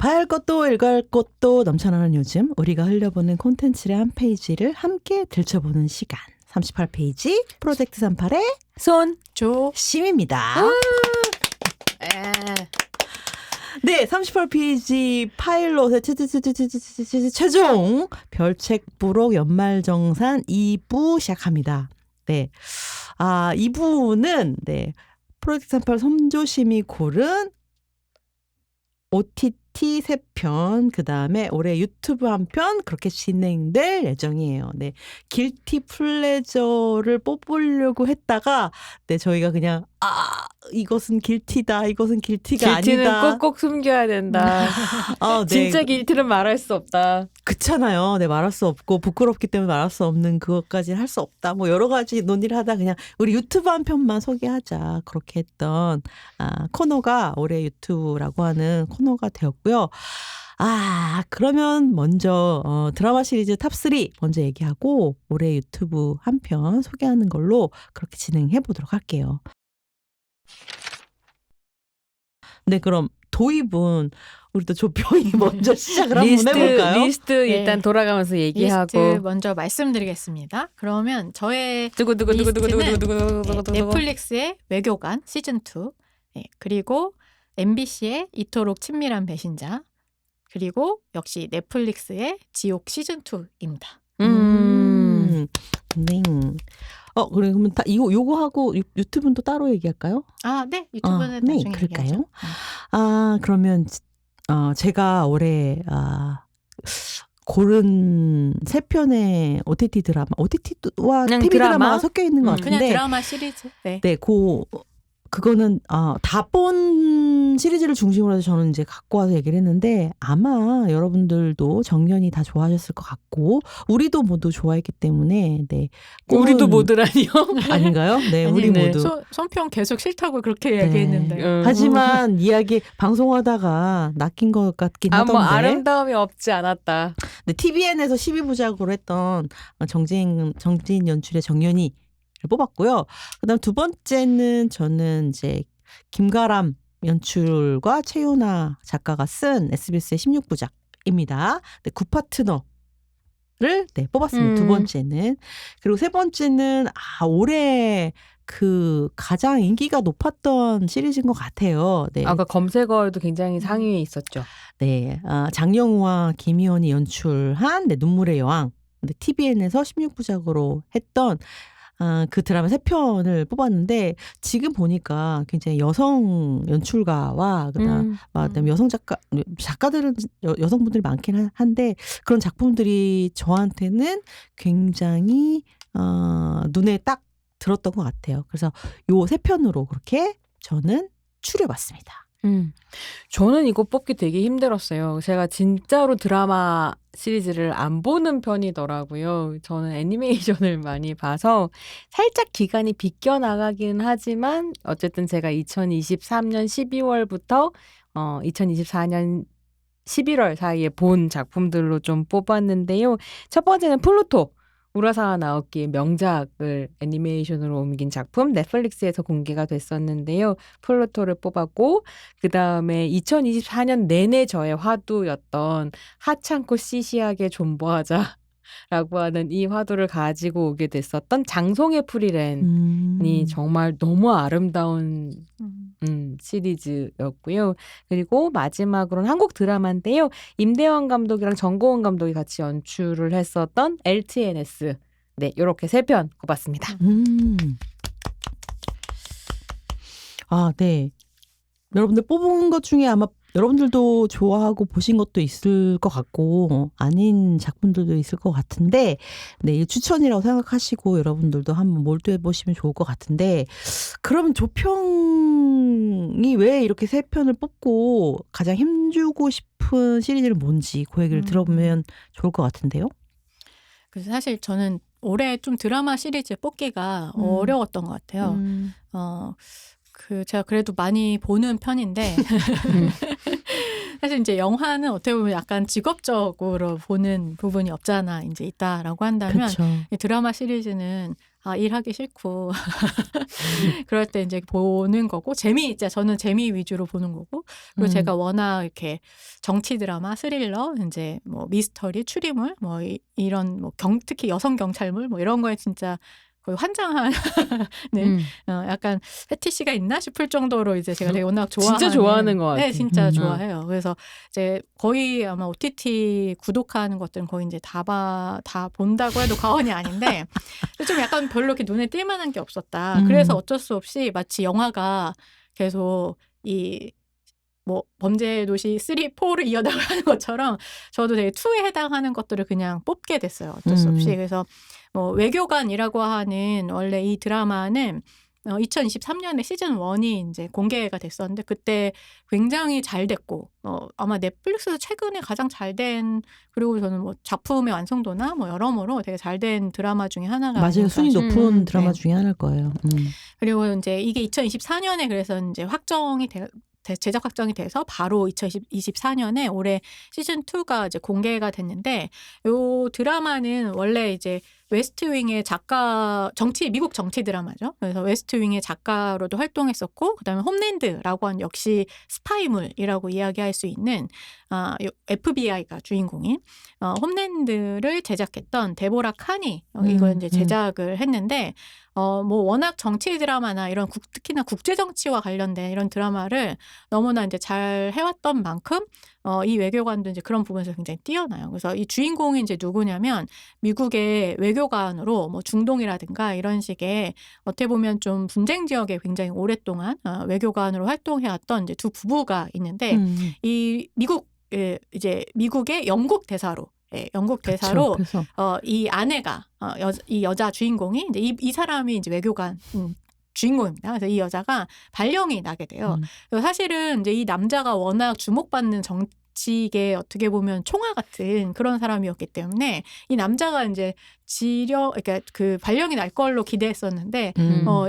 봐야 할 것도 읽어야 할 것도 넘쳐나는 요즘 우리가 흘려보는 콘텐츠의 한 페이지를 함께 들춰보는 시간 38페이지 프로젝트 38의 손조심입니다. 네, 38페이지 파일럿의 최종 별책 부록 연말정산 2부 시작합니다. 네, 2부는 네 프로젝트 38 손조심이 고른 OTT 3편, 그 다음에 올해 유튜브 한 편 그렇게 진행될 예정이에요. 네, 길티 플레저를 뽑으려고 했다가 네 저희가 그냥 이것은 길티다, 이것은 길티가 길티는 아니다. 꼭꼭 숨겨야 된다. 네. 진짜 길티는 말할 수 없다. 그렇잖아요. 네, 말할 수 없고 부끄럽기 때문에 말할 수 없는 그것까지 할 수 없다. 뭐 여러 가지 논의를 하다 그냥 우리 유튜브 한 편만 소개하자 그렇게 했던 코너가 올해 유튜브라고 하는 코너가 되었고요. 그러면 먼저 드라마 시리즈 탑3 먼저 얘기하고 올해 유튜브 한 편 소개하는 걸로 그렇게 진행해 보도록 할게요. 네, 그럼 도입은 우리 또 조평이 먼저 시작을 한번 해볼까요? 리스트 일단 돌아가면서 얘기하고. 리스트 먼저 말씀드리겠습니다. 그러면 저의 리스트는 넷플릭스의 외교관 시즌2, 그리고 MBC의 이토록 친밀한 배신자, 그리고 역시 넷플릭스의 지옥 시즌2입니다. 네. 그러면 다 요거 하고 유튜브는 또 따로 얘기할까요? 네. 유튜브는 네, 나중에 그럴까요? 얘기하죠. 그러면 제가 올해 고른 3편의 OTT 드라마, OTT와 TV 드라마가 섞여 있는 것 같은데 그냥 드라마 시리즈. 네. 그거는 다 본 시리즈를 중심으로 해서 저는 이제 갖고 와서 얘기를 했는데 아마 여러분들도 정연이 다 좋아하셨을 것 같고 우리도 모두 좋아했기 때문에 네. 우리도 모두라니요? 아닌가요? 네, 아니, 우리 네. 모두. 손평 계속 싫다고 그렇게 얘기했는데. 하지만 이야기 방송하다가 낚인 것 같긴 하던데. 뭐 아름다움이 없지 않았다. 네, TVN에서 12부작으로 했던 정진 연출의 정연이 뽑았고요. 그다음 두 번째는 저는 이제 김가람 연출과 최윤아 작가가 쓴 SBS의 16부작입니다. 네, 굿파트너를 뽑았습니다. 두 번째는. 그리고 세 번째는 올해 가장 인기가 높았던 시리즈인 것 같아요. 네. 아까 검색어에도 굉장히 상위에 있었죠. 네, 장영우와 김희원이 연출한 눈물의 여왕. TVN에서 16부작으로 했던 그 드라마 3편을 뽑았는데 지금 보니까 굉장히 여성 연출가와 그다음 여성 작가들은 여성분들이 많긴 한데 그런 작품들이 저한테는 굉장히 눈에 딱 들었던 것 같아요. 그래서 요 3편으로 그렇게 저는 추려봤습니다. 저는 이거 뽑기 되게 힘들었어요. 제가 진짜로 드라마 시리즈를 안 보는 편이더라고요. 저는 애니메이션을 많이 봐서 살짝 기간이 비껴나가긴 하지만 어쨌든 제가 2023년 12월부터 2024년 11월 사이에 본 작품들로 좀 뽑았는데요. 첫 번째는 플루토. 우라사와 나오키의 명작을 애니메이션으로 옮긴 작품 넷플릭스에서 공개가 됐었는데요. 플루토를 뽑았고 그 다음에 2024년 내내 저의 화두였던 하찮고 시시하게 존버하자라고 하는 이 화두를 가지고 오게 됐었던 장송의 프리랜이 정말 너무 아름다운 시리즈였고요. 그리고 마지막으로는 한국 드라마인데요. 임대원 감독이랑 정고은 감독이 같이 연출을 했었던 LTNS. 네, 이렇게 3편 꼽았습니다. 네. 여러분들 뽑은 것 중에 아마 여러분들도 좋아하고 보신 것도 있을 것 같고 아닌 작품들도 있을 것 같은데 네, 추천이라고 생각하시고 여러분들도 한번 몰두해 보시면 좋을 것 같은데 그러면 조평이 왜 이렇게 3편을 뽑고 가장 힘주고 싶은 시리즈는 뭔지 그 얘기를 들어보면 좋을 것 같은데요. 그래서 사실 저는 올해 좀 드라마 시리즈 뽑기가 어려웠던 것 같아요. 제가 그래도 많이 보는 편인데 사실 이제 영화는 어떻게 보면 약간 직업적으로 보는 부분이 없잖아 이제 있다라고 한다면 그쵸. 이 드라마 시리즈는 일하기 싫고 그럴 때 이제 보는 거고 저는 재미 위주로 보는 거고 그리고 제가 워낙 이렇게 정치 드라마, 스릴러, 이제 뭐 미스터리, 추리물 뭐 이런 뭐 특히 여성 경찰물 뭐 이런 거에 진짜 거의 환장하는 약간 패티시가 있나 싶을 정도로 이제 제가 되게 워낙 좋아하는 진짜 좋아하는 것 같아요. 네, 진짜 좋아해요. 그래서 이제 거의 아마 OTT 구독하는 것들은 거의 이제 다 본다고 해도 과언이 아닌데 좀 약간 별로 이렇게 눈에 띌 만한 게 없었다. 그래서 어쩔 수 없이 마치 영화가 계속 뭐 범죄도시 3, 4를 이어나가는 것처럼 저도 되게 2에 해당하는 것들을 그냥 뽑게 됐어요. 어쩔 수 없이. 그래서 뭐 외교관이라고 하는 원래 이 드라마는 2023년에 시즌 1이 이제 공개가 됐었는데 그때 굉장히 잘 됐고 아마 넷플릭스에서 최근에 가장 잘된 그리고 저는 뭐 작품의 완성도나 뭐 여러모로 되게 잘된 드라마 중에 하나가 맞아요. 순위 높은 드라마 네. 중에 하나일 거예요. 그리고 이제 이게 2024년에 그래서 이제 제작 확정이 돼서 바로 2024년에 올해 시즌 2가 이제 공개가 됐는데 요 드라마는 원래 이제 웨스트윙의 미국 정치 드라마죠. 그래서 웨스트윙의 작가로도 활동했었고 그다음에 홈랜드라고 하는 역시 스파이물이라고 이야기할 수 있는 FBI가 주인공인 홈랜드를 제작했던 데보라 칸이 이걸 이제 제작을 했는데 뭐 워낙 정치 드라마나 이런 특히나 국제 정치와 관련된 이런 드라마를 너무나 이제 잘 해왔던 만큼 이 외교관도 이제 그런 부분에서 굉장히 뛰어나요. 그래서 이 주인공이 이제 누구냐면 미국의 외교관으로 뭐 중동이라든가 이런 식의 어떻게 보면 좀 분쟁 지역에 굉장히 오랫동안 외교관으로 활동해왔던 이제 두 부부가 있는데 이 이제 미국의 영국 대사로. 예, 영국 대사로 그쵸, 이 아내가 이 여자 주인공이 이제 이 사람이 이제 외교관 주인공입니다. 그래서 이 여자가 발령이 나게 돼요. 그래서 사실은 이제 이 남자가 워낙 주목받는 정치계 어떻게 보면 총화 같은 그런 사람이었기 때문에 이 남자가 이제 그러니까 그 발령이 날 걸로 기대했었는데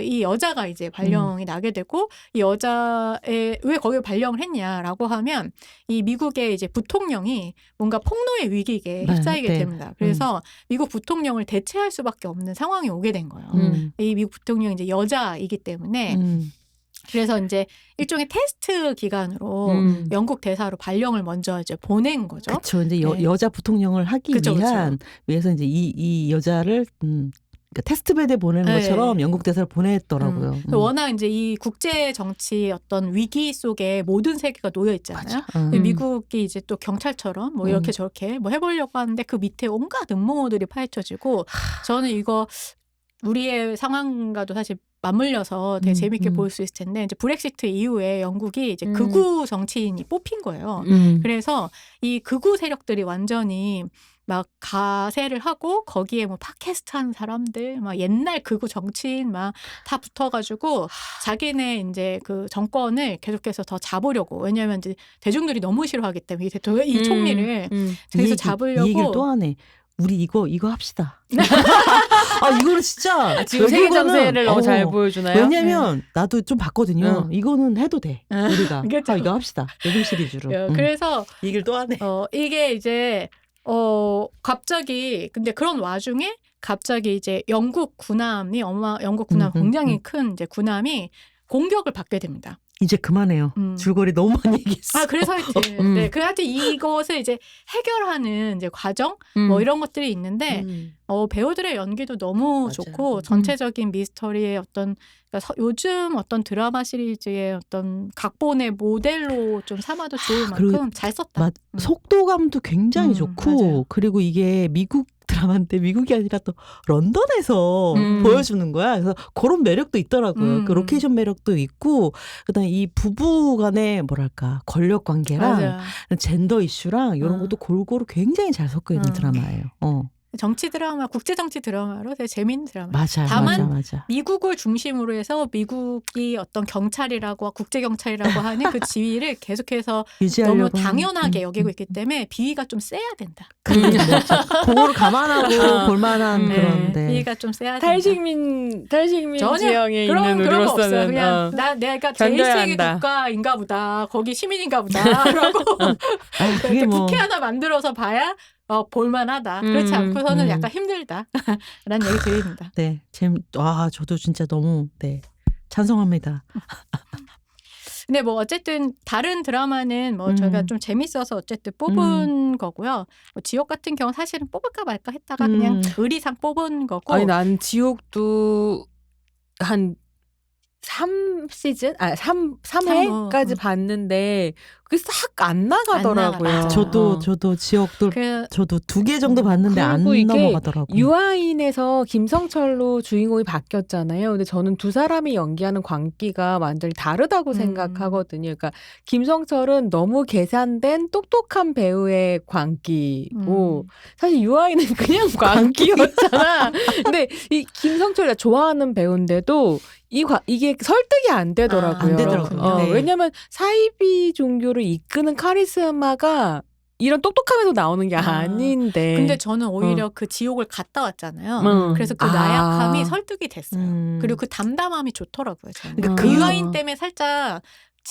이 여자가 이제 발령이 나게 되고 이 여자의 왜 거기에 발령을 했냐라고 하면 이 미국의 이제 부통령이 뭔가 폭로의 위기에 휩싸이게 됩니다. 그래서 미국 부통령을 대체할 수밖에 없는 상황이 오게 된 거예요. 이 미국 부통령이 이제 여자이기 때문에 그래서 이제 일종의 테스트 기간으로 영국 대사로 발령을 먼저 이제 보낸 거죠. 그렇죠. 이제 여자 부통령을 하기 위해서 이제 이 여자를 그러니까 테스트베드에 보내는 것처럼 영국 대사를 보냈더라고요. 워낙 이제 이 국제 정치 어떤 위기 속에 모든 세계가 놓여 있잖아요. 미국이 이제 또 경찰처럼 뭐 이렇게 저렇게 뭐 해보려고 하는데 그 밑에 온갖 음모들이 파헤쳐지고 저는 이거 우리의 상황과도 사실 맞물려서 되게 재밌게 볼 수 있을 텐데 이제 브렉시트 이후에 영국이 이제 극우 정치인이 뽑힌 거예요. 그래서 이 극우 세력들이 완전히 막 가세를 하고 거기에 뭐 팟캐스트 하는 사람들 막 옛날 극우 정치인 막 다 붙어가지고 자기네 이제 그 정권을 계속해서 더 잡으려고 왜냐하면 이제 대중들이 너무 싫어하기 때문에 이 총리를 그래서 잡으려고 이 얘기를 또 하네. 우리 이거 합시다. 이거는 진짜 지금 세계 정세를 너무 잘 보여주나요? 왜냐면 나도 좀 봤거든요. 이거는 해도 돼. 우리가 그렇죠. 이거 합시다. 외국 시리즈로. 그래서 이 얘기를 또 하네. 이게 이제 갑자기 근데 그런 와중에 갑자기 이제 영국 군함 굉장히 큰 이제 군함이 공격을 받게 됩니다. 이제 그만해요. 줄거리 너무 많이 얘기했어. 그래서 하여튼 하여튼 이것을 이제 해결하는 이제 과정 뭐 이런 것들이 있는데 배우들의 연기도 너무 좋고 전체적인 미스터리의 그러니까 요즘 어떤 드라마 시리즈의 어떤 각본의 모델로 좀 삼아도 좋을 만큼 잘 썼다. 속도감도 굉장히 좋고 맞아요. 그리고 이게 미국 드라마인데 미국이 아니라 또 런던에서 보여주는 거야. 그래서 그런 매력도 있더라고요. 그 로케이션 매력도 있고 그다음에 이 부부 간의 뭐랄까 권력 관계랑 젠더 이슈랑 이런 것도 골고루 굉장히 잘 섞여 있는 드라마예요. 정치 드라마, 국제 정치 드라마로 되게 재밌는 드라마. 다만 맞아. 미국을 중심으로 해서 미국이 어떤 경찰이라고 국제 경찰이라고 하는 그 지위를 계속해서 너무 당연하게 여기고 있기 때문에 비위가 좀 세야 된다. 그거를 감안하고 볼만한 그런데 비위가 좀 세야 된다. 탈식민 지형에 있는 그런 거 우리로서는 없어요. 그냥 내가 제1세계 국가인가 보다. 거기 시민인가 보다. 라고 그게 뭐 국회 하나 만들어서 봐야 볼만하다. 그렇지 않고서는 음. 약간 힘들다. 라는 얘기 드립니다. 네, 저도 진짜 너무 네 찬성합니다. 근데 뭐 어쨌든 다른 드라마는 뭐 저희가 좀 재밌어서 어쨌든 뽑은 거고요. 뭐 지옥 같은 경우 사실은 뽑을까 말까 했다가 그냥 의리상 뽑은 거고. 아니 난 지옥도 한 3시즌? 3회까지 봤는데 그게 싹 안 나가더라고요. 안 나가. 저도 지옥도 저도 2개 정도 봤는데 안 그리고 이게 넘어가더라고요. 유아인에서 김성철로 주인공이 바뀌었잖아요. 근데 저는 두 사람이 연기하는 광기가 완전히 다르다고 생각하거든요. 그러니까 김성철은 너무 계산된 똑똑한 배우의 광기고 사실 유아인은 그냥 광기였잖아. 근데 이 김성철이 좋아하는 배우인데도 이게 설득이 안 되더라고요. 안 되더라고요. 네. 왜냐면 사이비 종교를 이끄는 카리스마가 이런 똑똑함에서 나오는 게 아닌데. 근데 저는 오히려 그 지옥을 갔다 왔잖아요. 그래서 그 나약함이 설득이 됐어요. 그리고 그 담담함이 좋더라고요. 저는. 그러니까 그 유아인 때문에 살짝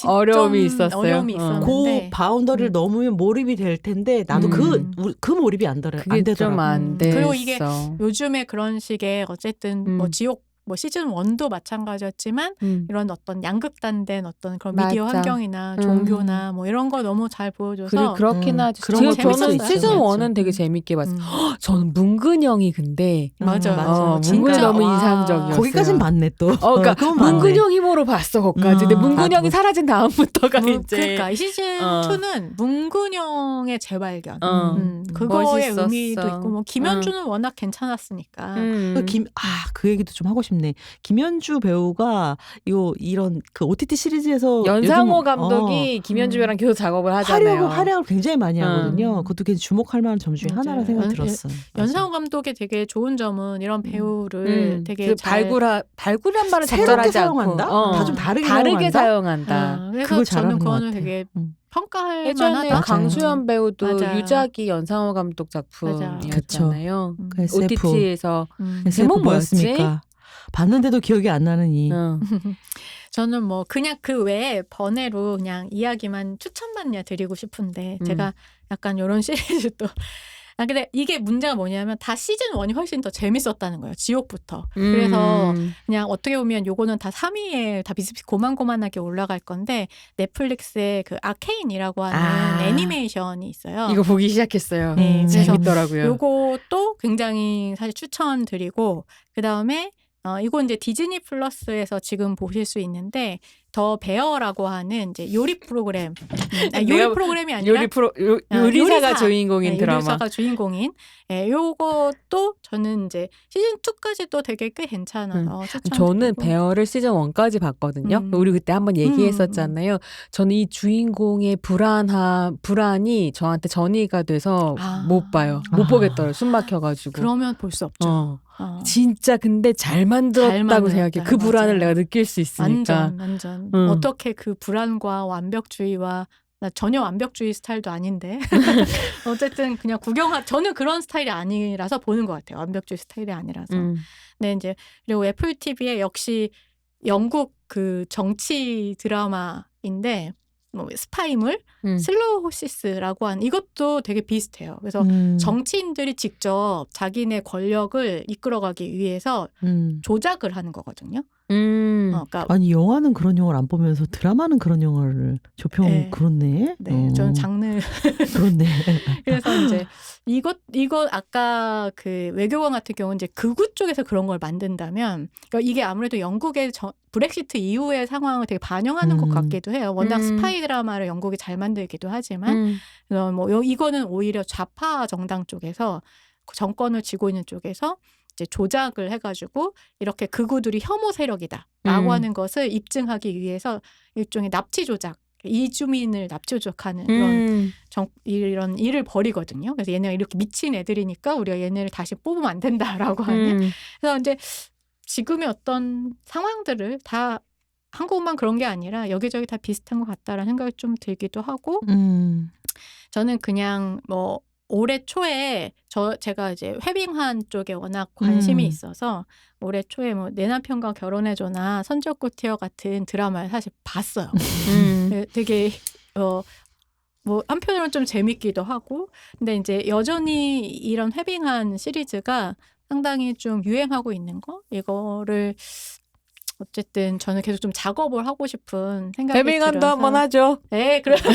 어려움이 있었어요. 어려움이 있었는데. 그 바운더리를 넘으면 몰입이 될 텐데 나도 그 몰입이 안 그게 되더라고요. 좀 안 됐어. 그리고 이게 요즘에 그런 식의 어쨌든 뭐 지옥 뭐 시즌 1도 마찬가지였지만 이런 어떤 양극단된 어떤 그런 미디어 맞아. 환경이나 종교나 뭐 이런 거 너무 잘 보여줘서 그리고 그렇긴 하죠. 그런 거 저는 재밌었어요. 시즌 맞아. 1은 되게 재밌게 봤어요. 저는 문근영이 근데 맞아요. 문근영 너무 와. 인상적이었어요. 거기까진 봤네 또. 그러니까 그건 맞네. 문근영 힘으로 봤어 거기까지. 근데 문근영이 나도. 사라진 다음부터가 이제 그러니까 이 시즌 2는 문근영의 재발견. 그거의 멋있었어. 의미도 있고 뭐 김현주는 워낙 괜찮았으니까. 그 얘기도 좀 하고 싶네. 김현주 배우가 이런 그 OTT 시리즈에서 연상호 요즘, 감독이 김현주 배우랑 계속 작업을 하잖아요. 활약을 굉장히 많이 하거든요. 그것도 굉장히 주목할 만한 점 중에 하나라 생각이 들었어요. 연상호 감독의 되게 좋은 점은 이런 배우를 되게 발굴한 말은 새롭게 적절하지 사용한다? 않고 다 좀 다르게 사용한다. 그래서 그걸 저는 잘하는 것 그거는 같아. 되게 평가할 예전에 만하다. 강수연 배우도 맞아. 유작이 연상호 감독 작품이었잖아요. 그 SF. OTT에서 SF 제목 뭐였지? 뭐였습니까? 봤는데도 기억이 안 나는 저는 뭐 그냥 그 외에 번외로 그냥 이야기만 추천만 드리고 싶은데 제가 약간 이런 시리즈도 근데 이게 문제가 뭐냐면 다 시즌 1이 훨씬 더 재밌었다는 거예요. 지옥부터. 그래서 그냥 어떻게 보면 요거는 다 3위에 다 비슷비슷 고만고만하게 올라갈 건데 넷플릭스에 그 아케인이라고 하는 애니메이션이 있어요. 이거 보기 시작했어요. 네, 그래서 재밌더라고요. 요것도 굉장히 사실 추천드리고 그다음에 이건 이제 디즈니 플러스에서 지금 보실 수 있는데 더 베어라고 하는 이제 요리 프로그램. 요리 프로그램이 아니라 요리사가 주인공인 드라마. 요리사가 주인공인. 요것도 저는 이제 시즌 2까지도 되게 꽤 괜찮아서 추천드리고. 저는 베어를 시즌 1까지 봤거든요. 우리 그때 한번 얘기했었잖아요. 저는 이 주인공의 불안이 저한테 전이가 돼서 못 봐요. 못 보겠더라고요. 숨 막혀가지고. 그러면 볼 수 없죠. 진짜 근데 잘 만들었다고 생각해. 그 불안을 맞아요. 내가 느낄 수 있으니까. 완전. 어떻게 그 불안과 완벽주의와 나 전혀 완벽주의 스타일도 아닌데 어쨌든 그냥 저는 그런 스타일이 아니라서 보는 것 같아요. 완벽주의 스타일이 아니라서. 네, 이제 그리고 애플 TV에 역시 영국 그 정치 드라마인데 뭐 스파이물 슬로우 호시스라고 하는 이것도 되게 비슷해요. 그래서 정치인들이 직접 자기네 권력을 이끌어가기 위해서 조작을 하는 거거든요. 그러니까 아니 영화는 그런 영화를 안 보면서 드라마는 그런 영화를 그렇네. 네, 저는 장르 그렇네. 그래서 이제 이것 아까 그 외교관 같은 경우는 이제 극우 쪽에서 그런 걸 만든다면 그러니까 이게 아무래도 영국의 브렉시트 이후의 상황을 되게 반영하는 것 같기도 해요. 워낙 스파이 드라마를 영국이 잘 만들기도 하지만 그래서 뭐 이거는 오히려 좌파 정당 쪽에서 정권을 쥐고 있는 쪽에서 이제 조작을 해가지고 이렇게 극우들이 혐오 세력이다라고 하는 것을 입증하기 위해서 일종의 납치 조작, 이주민을 납치 조작하는 이런 일을 벌이거든요. 그래서 얘네가 이렇게 미친 애들이니까 우리가 얘네를 다시 뽑으면 안 된다라고 하는. 그래서 이제 지금의 어떤 상황들을 다 한국만 그런 게 아니라 여기저기 다 비슷한 것 같다라는 생각이 좀 들기도 하고 저는 그냥 뭐 올해 초에 제가 이제 회빙한 쪽에 워낙 관심이 있어서 올해 초에 뭐 내 남편과 결혼해줘나 선지옥고 티어 같은 드라마를 사실 봤어요. 되게 뭐 한편으로 한편으로는 좀 재밌기도 하고 근데 이제 여전히 이런 헤빙한 시리즈가 상당히 좀 유행하고 있는 거 이거를 어쨌든 저는 계속 좀 작업을 하고 싶은 생각이 데빙한도 들어서 한번 하죠. 네, 그래서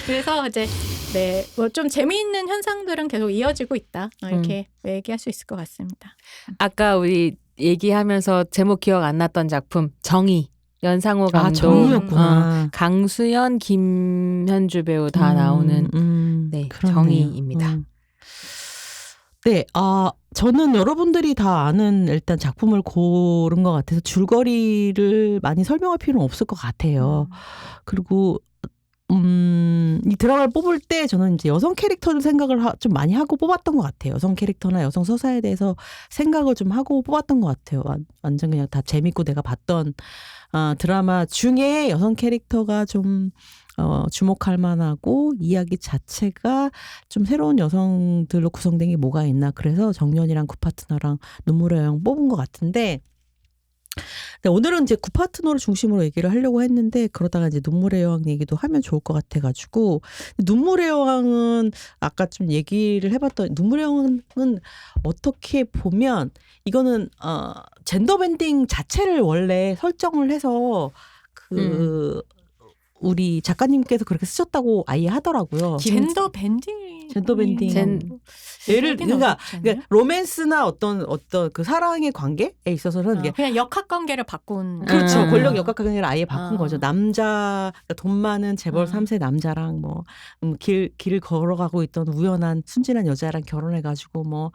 그래서 이제 네, 뭐 좀 재미있는 현상들은 계속 이어지고 있다. 이렇게 얘기할 수 있을 것 같습니다. 아까 우리 얘기하면서 제목 기억 안 났던 작품 정의. 연상호 감독, 정의였구나. 강수연, 김현주 배우 다 나오는 네, 그렇네요. 정의입니다. 네, 저는 여러분들이 다 아는 일단 작품을 고른 것 같아서 줄거리를 많이 설명할 필요는 없을 것 같아요. 그리고 이 드라마를 뽑을 때 저는 이제 여성 캐릭터를 생각을 좀 많이 하고 뽑았던 것 같아요. 여성 캐릭터나 여성 서사에 대해서 생각을 좀 하고 뽑았던 것 같아요. 완전 그냥 다 재밌고 내가 봤던 드라마 중에 여성 캐릭터가 좀 주목할 만하고 이야기 자체가 좀 새로운 여성들로 구성된 게 뭐가 있나 그래서 정연이랑 구파트너랑 눈물의 여왕 뽑은 것 같은데 네, 오늘은 이제 구파트너를 중심으로 얘기를 하려고 했는데 그러다가 이제 눈물의 여왕 얘기도 하면 좋을 것 같아가지고 눈물의 여왕은 아까 좀 얘기를 해봤던 눈물의 여왕은 어떻게 보면 이거는 젠더 밴딩 자체를 원래 설정을 해서 우리 작가님께서 그렇게 쓰셨다고 아예 하더라고요. 젠더 밴딩. 그러니까 로맨스나 어떤 그 사랑의 관계에 있어서는 이게 그냥 역학관계를 바꾼. 그렇죠. 권력 역학관계를 아예 바꾼 거죠. 남자 그러니까 돈 많은 재벌 3세 남자랑 뭐 길을 걸어가고 있던 우연한 순진한 여자랑 결혼해가지고 뭐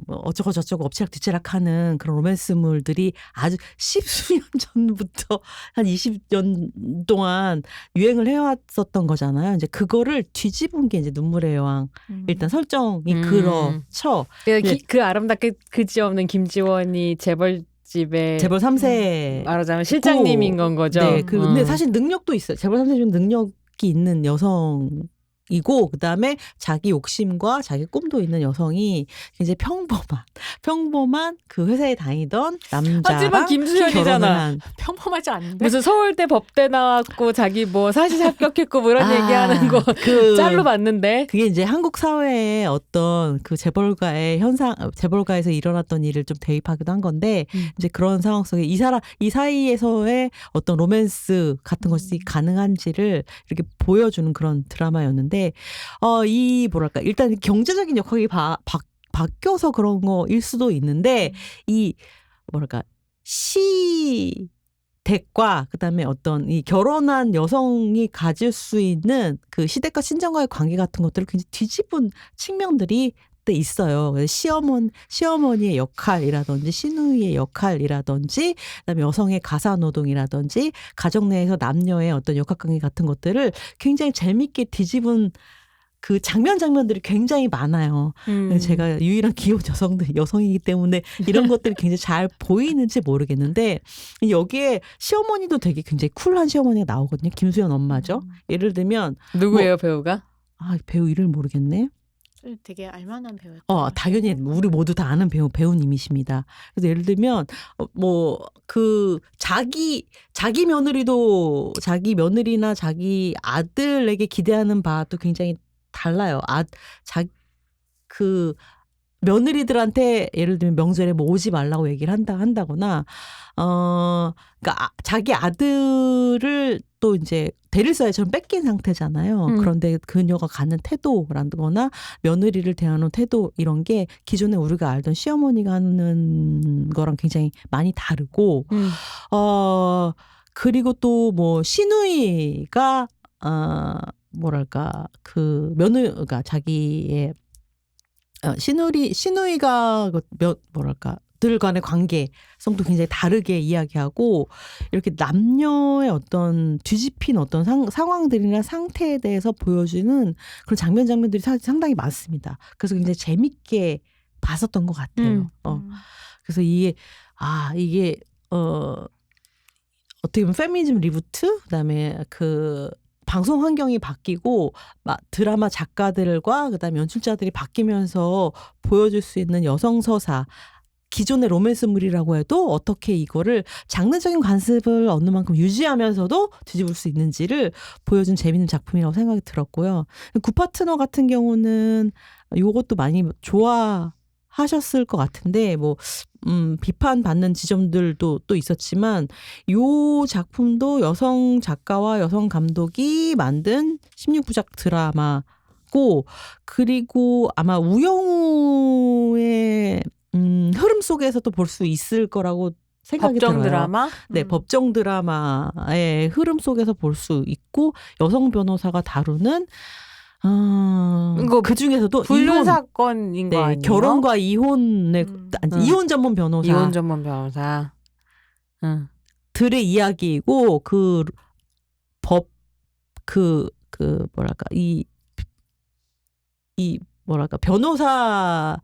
어쩌고 저쩌고 엎치락 뒤치락하는 그런 로맨스물들이 아주 십수년 전부터 한 20년 동안 유행을 해왔었던 거잖아요. 이제 그거를 뒤집은 게 이제 눈물의 여왕 일단 설정이 그렇죠. 그 아름답게 그지없는 김지원이 재벌집에 재벌 3세 말하자면 실장님인 건 거죠. 네, 근데 사실 능력도 있어요. 재벌 3세 중 능력이 있는 여성이고 그다음에 자기 욕심과 자기 꿈도 있는 여성이 굉장히 평범한 그 회사에 다니던 남자랑 하지만 김수현이잖아. 평범하지 않은데. 무슨 서울대 법대 나왔고 자기 뭐 사실 합격했고 뭐 이런 얘기하는 거 짤로 봤는데 그게 이제 한국 사회의 어떤 그 재벌가에서 일어났던 일을 좀 대입하기도 한 건데 이제 그런 상황 속에 이 사이에서의 어떤 로맨스 같은 것이 가능한지를 이렇게 보여주는 그런 드라마였는데 이 뭐랄까 일단 경제적인 역학이 바뀌어서 그런 거일 수도 있는데 이 뭐랄까 시댁과 그다음에 어떤 이 결혼한 여성이 가질 수 있는 그 시댁과 친정과의 관계 같은 것들을 굉장히 뒤집은 측면들이 있어요. 시어머니의 역할이라든지 시누이의 역할이라든지 그다음에 여성의 가사노동이라든지 가정 내에서 남녀의 어떤 역학관계 같은 것들을 굉장히 재밌게 뒤집은 그 장면들이 굉장히 많아요. 제가 유일한 귀여운 여성이기 때문에 이런 것들이 굉장히 잘 보이는지 모르겠는데 여기에 시어머니도 되게 굉장히 쿨한 시어머니가 나오거든요. 김수현 엄마죠. 예를 들면 누구예요 배우가? 배우 이름을 모르겠네. 되게 알만한 배우였죠. 당연히 우리 모두 다 아는 배우님이십니다. 그래서 예를 들면 그 자기 며느리나 자기 아들에게 기대하는 바도 굉장히 달라요. 그 며느리들한테 예를 들면 명절에 뭐 오지 말라고 얘기를 한다거나 그러니까 자기 아들을 또 이제 대릴사회처럼 뺏긴 상태잖아요. 그런데 그녀가 갖는 태도라거나 며느리를 대하는 태도 이런 게 기존에 우리가 알던 시어머니가 하는 거랑 굉장히 많이 다르고 그리고 또 뭐 시누이가 뭐랄까 그 그러니까 자기의 시누이가 뭐랄까 들 간의 관계성도 굉장히 다르게 이야기하고 이렇게 남녀의 어떤 뒤집힌 어떤 상황들이나 상태에 대해서 보여주는 그런 장면들이 상당히 많습니다. 그래서 굉장히 재밌게 봤었던 것 같아요. 그래서 이게 어떻게 보면 페미니즘 리부트 그다음에 그 방송 환경이 바뀌고 드라마 작가들과 그다음에 연출자들이 바뀌면서 보여줄 수 있는 여성 서사 기존의 로맨스물이라고 해도 어떻게 이거를 장르적인 관습을 어느 만큼 유지하면서도 뒤집을 수 있는지를 보여준 재밌는 작품이라고 생각이 들었고요. 굿파트너 같은 경우는 요것도 많이 좋아하셨을 것 같은데 뭐 비판받는 지점들도 또 있었지만 요 작품도 여성 작가와 여성 감독이 만든 16부작 드라마고 그리고 아마 우영우의 흐름 속에서도 볼 수 있을 거라고 생각이 법정 들어요. 드라마? 네, 법정 드라마의 흐름 속에서 볼 수 있고 여성 변호사가 다루는 이거 그 중에서도 불륜 사건인 거 네, 아니에요? 결혼과 이혼의 응. 이혼 전문 변호사 이혼 전문 변호사. 응. 들의 이야기이고 그 법 뭐랄까 이 뭐랄까 변호사들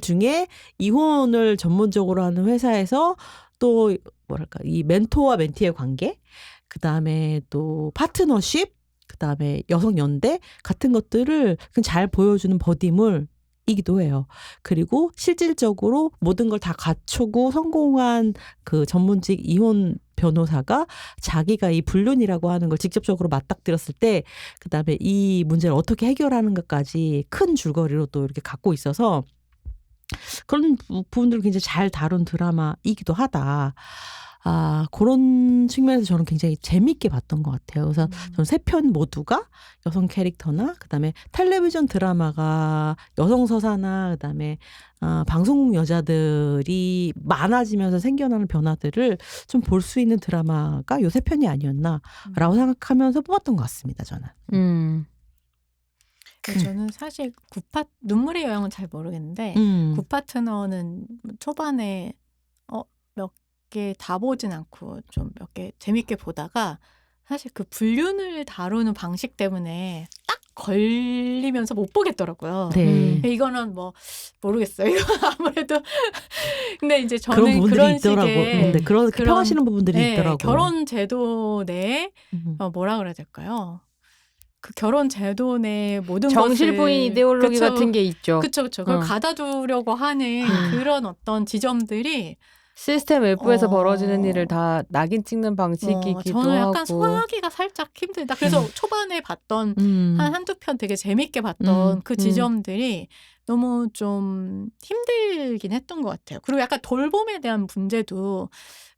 중에 이혼을 전문적으로 하는 회사에서 또 뭐랄까 이 멘토와 멘티의 관계, 그 다음에 또 파트너십, 그 다음에 여성 연대 같은 것들을 그냥 잘 보여주는 버디물이기도 해요. 그리고 실질적으로 모든 걸 다 갖추고 성공한 그 전문직 이혼 변호사가 자기가 이 불륜이라고 하는 걸 직접적으로 맞닥뜨렸을 때 그다음에 이 문제를 어떻게 해결하는 것까지 큰 줄거리로 또 이렇게 갖고 있어서 그런 부분들을 굉장히 잘 다룬 드라마이기도 하다. 그런 측면에서 저는 굉장히 재밌게 봤던 것 같아요. 그래서 저는 3편 모두가 여성 캐릭터나 그다음에 텔레비전 드라마가 여성 서사나 그다음에 방송국 여자들이 많아지면서 생겨나는 변화들을 좀 볼 수 있는 드라마가 요 3편이 아니었나라고 생각하면서 뽑았던 것 같습니다. 저는. 저는 사실 눈물의 여행은 잘 모르겠는데 굿파트너는 초반에 몇 개 다 보진 않고 좀 몇 개 재밌게 보다가 사실 그 불륜을 다루는 방식 때문에 딱 걸리면서 못 보겠더라고요. 네. 이거는 뭐 모르겠어요. 이거 아무래도 근데 이제 그런 저는 부분들이 그런 있더라고. 식의 네, 그렇게 평하시는 부분들이 네, 있더라고요. 결혼 제도 내에 뭐라 그래야 될까요? 그 결혼 제도 내 모든 정실부인 이데올로기 같은 게 있죠. 그쵸. 그걸 가다두려고 하는 그런 어떤 지점들이 시스템 외부에서 벌어지는 일을 다 낙인 찍는 방식이기도 저는 약간 하고. 소화하기가 살짝 힘들다. 그래서 초반에 봤던 한두 편 되게 재밌게 봤던 그 지점들이 너무 좀 힘들긴 했던 것 같아요. 그리고 약간 돌봄에 대한 문제도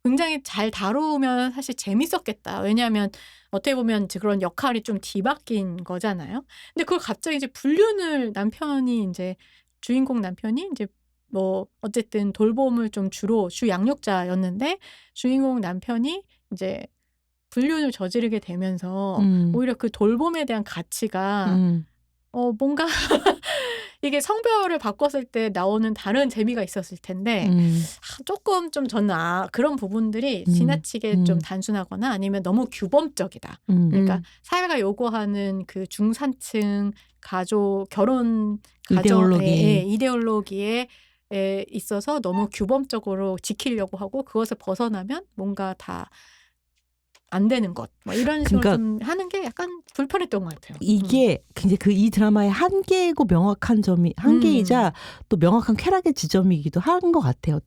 굉장히 잘 다루면 사실 재밌었겠다. 왜냐하면 어떻게 보면 이제 그런 역할이 좀 뒤바뀐 거잖아요. 근데 그걸 갑자기 이제 불륜을 주인공 남편이 이제 뭐 어쨌든 돌봄을 좀 주 양육자였는데 주인공 남편이 이제 불륜을 저지르게 되면서 오히려 그 돌봄에 대한 가치가 뭔가 이게 성별을 바꿨을 때 나오는 다른 재미가 있었을 텐데 조금 좀 저는 그런 부분들이 지나치게 좀 단순하거나 아니면 너무 규범적이다. 그러니까 사회가 요구하는 그 중산층 결혼 가정의 이데올로기에 있어서 너무 규범적으로 지키려고 하고 그것을 벗어나면 뭔가 다 안 되는 것. 뭐 이런 식으로 그러니까 좀 하는 게 약간 불편했던 것 같아요. 이게 굉장히 이 드라마의 한계고 명확한 점이 한계이자 또 명확한 쾌락의 지점이기도 한 것 같아요.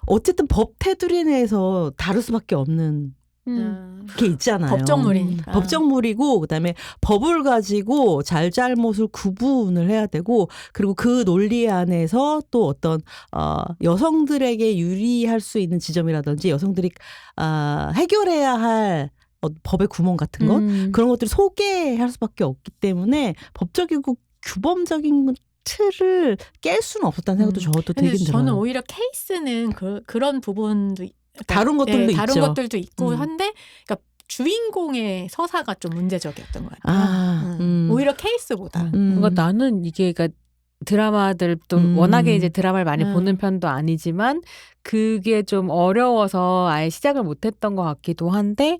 어쨌든 법 테두리 내에서 다룰 수밖에 없는 게 있잖아요. 법정물이니까. 법정물이고 그다음에 법을 가지고 잘잘못을 구분을 해야 되고 그리고 그 논리 안에서 또 어떤 여성들에게 유리할 수 있는 지점이라든지 여성들이 해결해야 할 법의 구멍 같은 것 그런 것들을 소개할 수밖에 없기 때문에 법적이고 규범적인 틀을 깰 수는 없었다는 생각도 저도 들긴 들어요. 저는 오히려 케이스는 그런 부분도 다른 것들도 있죠. 다른 것들도 있고 한데 그러니까 주인공의 서사가 좀 문제적이었던 것 같아요. 오히려 케이스보다. 뭔가 나는 이게 그러니까 드라마들도 워낙에 이제 드라마를 많이 보는 편도 아니지만 그게 좀 어려워서 아예 시작을 못했던 것 같기도 한데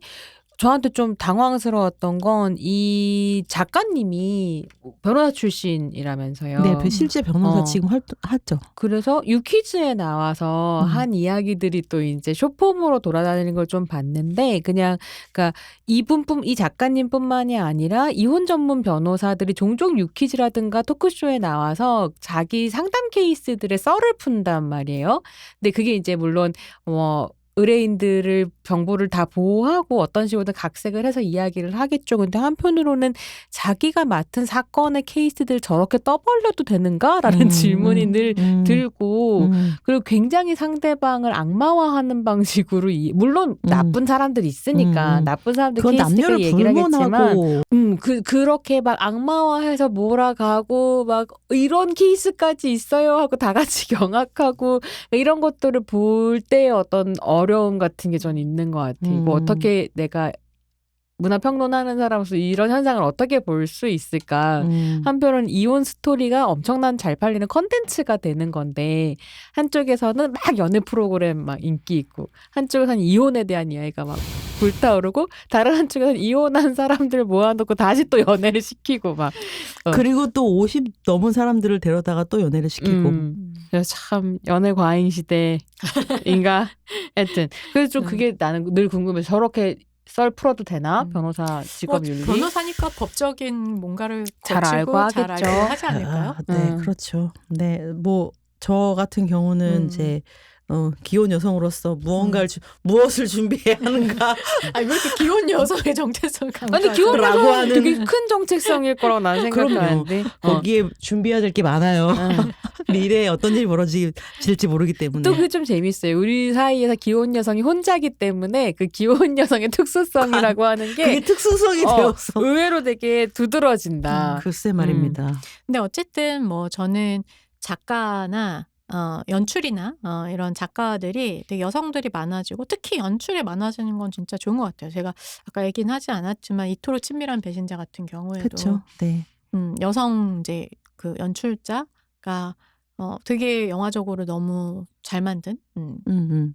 저한테 좀 당황스러웠던 건 이 작가님이 변호사 출신이라면서요. 네, 실제 변호사 어. 지금 하죠. 그래서 유퀴즈에 나와서 한 이야기들이 또 이제 숏폼으로 돌아다니는 걸 좀 봤는데 그냥 그러니까 이 작가님뿐만이 아니라 이혼 전문 변호사들이 종종 유퀴즈라든가 토크쇼에 나와서 자기 상담 케이스들의 썰을 푼단 말이에요. 근데 그게 이제 물론 의뢰인들을 정보를 다 보호하고 어떤 식으로든 각색을 해서 이야기를 하겠죠. 근데 한편으로는 자기가 맡은 사건의 케이스들 저렇게 떠벌려도 되는가라는 질문이 늘 들고 그리고 굉장히 상대방을 악마화하는 방식으로 물론 나쁜 사람들이 있으니까 나쁜 사람들 그건 케이스를 남녀를 얘기를 하겠지만 불문하고 그렇게 막 악마화해서 몰아가고 막 이런 케이스까지 있어요 하고 다 같이 경악하고 이런 것들을 볼 때 어떤 어려움 같은 게 전 있는 것 같아요. 뭐 어떻게 내가 문화평론하는 사람으로서 이런 현상을 어떻게 볼 수 있을까. 한편으로는 이혼 스토리가 엄청난 잘 팔리는 컨텐츠가 되는 건데 한쪽에서는 막 연애 프로그램 막 인기 있고 한쪽에서는 이혼에 대한 이야기가 막 불타오르고 다른 한쪽에서는 이혼한 사람들 모아놓고 다시 또 연애를 시키고 막 그리고 또 50 넘은 사람들을 데려다가 또 연애를 시키고 그래서 참 연애 과잉 시대인가 하여튼 그래서 좀 그게 나는 늘 궁금해. 저렇게 썰 풀어도 되나? 변호사 직업 윤리? 변호사니까 법적인 뭔가를 잘 거치고 알고 잘 하겠죠. 알고 하지 않을까요? 네, 그렇죠. 네, 뭐 저 같은 경우는 이제 기혼 여성으로서 무엇을 준비해야 하는가. 아니 왜 이렇게 기혼 여성의 정체성을 근데 강조하죠? 기혼 라고 여성은 하는- 되게 큰 정체성일 거라고 나는 생각하는데 거기에 준비해야 될 게 많아요. 미래에 어떤 일이 벌어질지 모르기 때문에. 또 그게 좀 재밌어요. 우리 사이에서 기혼 여성이 혼자기 때문에 그 기혼 여성의 특수성이라고 하는 그게 게 특수성이 되어서. 의외로 되게 두드러진다. 글쎄 말입니다. 근데 어쨌든 뭐 저는 작가나 연출이나 이런 작가들이 되게 여성들이 많아지고 특히 연출에 많아지는 건 진짜 좋은 것 같아요. 제가 아까 얘기는 하지 않았지만 이토록 친밀한 배신자 같은 경우에도 그렇죠. 네. 여성 이제 그 연출자가 되게 영화적으로 너무 잘 만든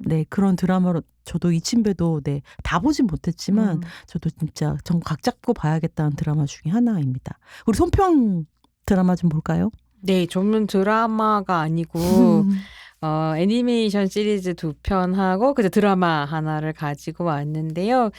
네, 그런 드라마로 저도 이침배도 네, 다 보진 못했지만 저도 진짜 정 각 잡고 봐야겠다는 드라마 중에 하나입니다. 우리 손평 드라마 좀 볼까요? 네, 전문 드라마가 아니고 애니메이션 시리즈 2편하고 그저 드라마 하나를 가지고 왔는데요.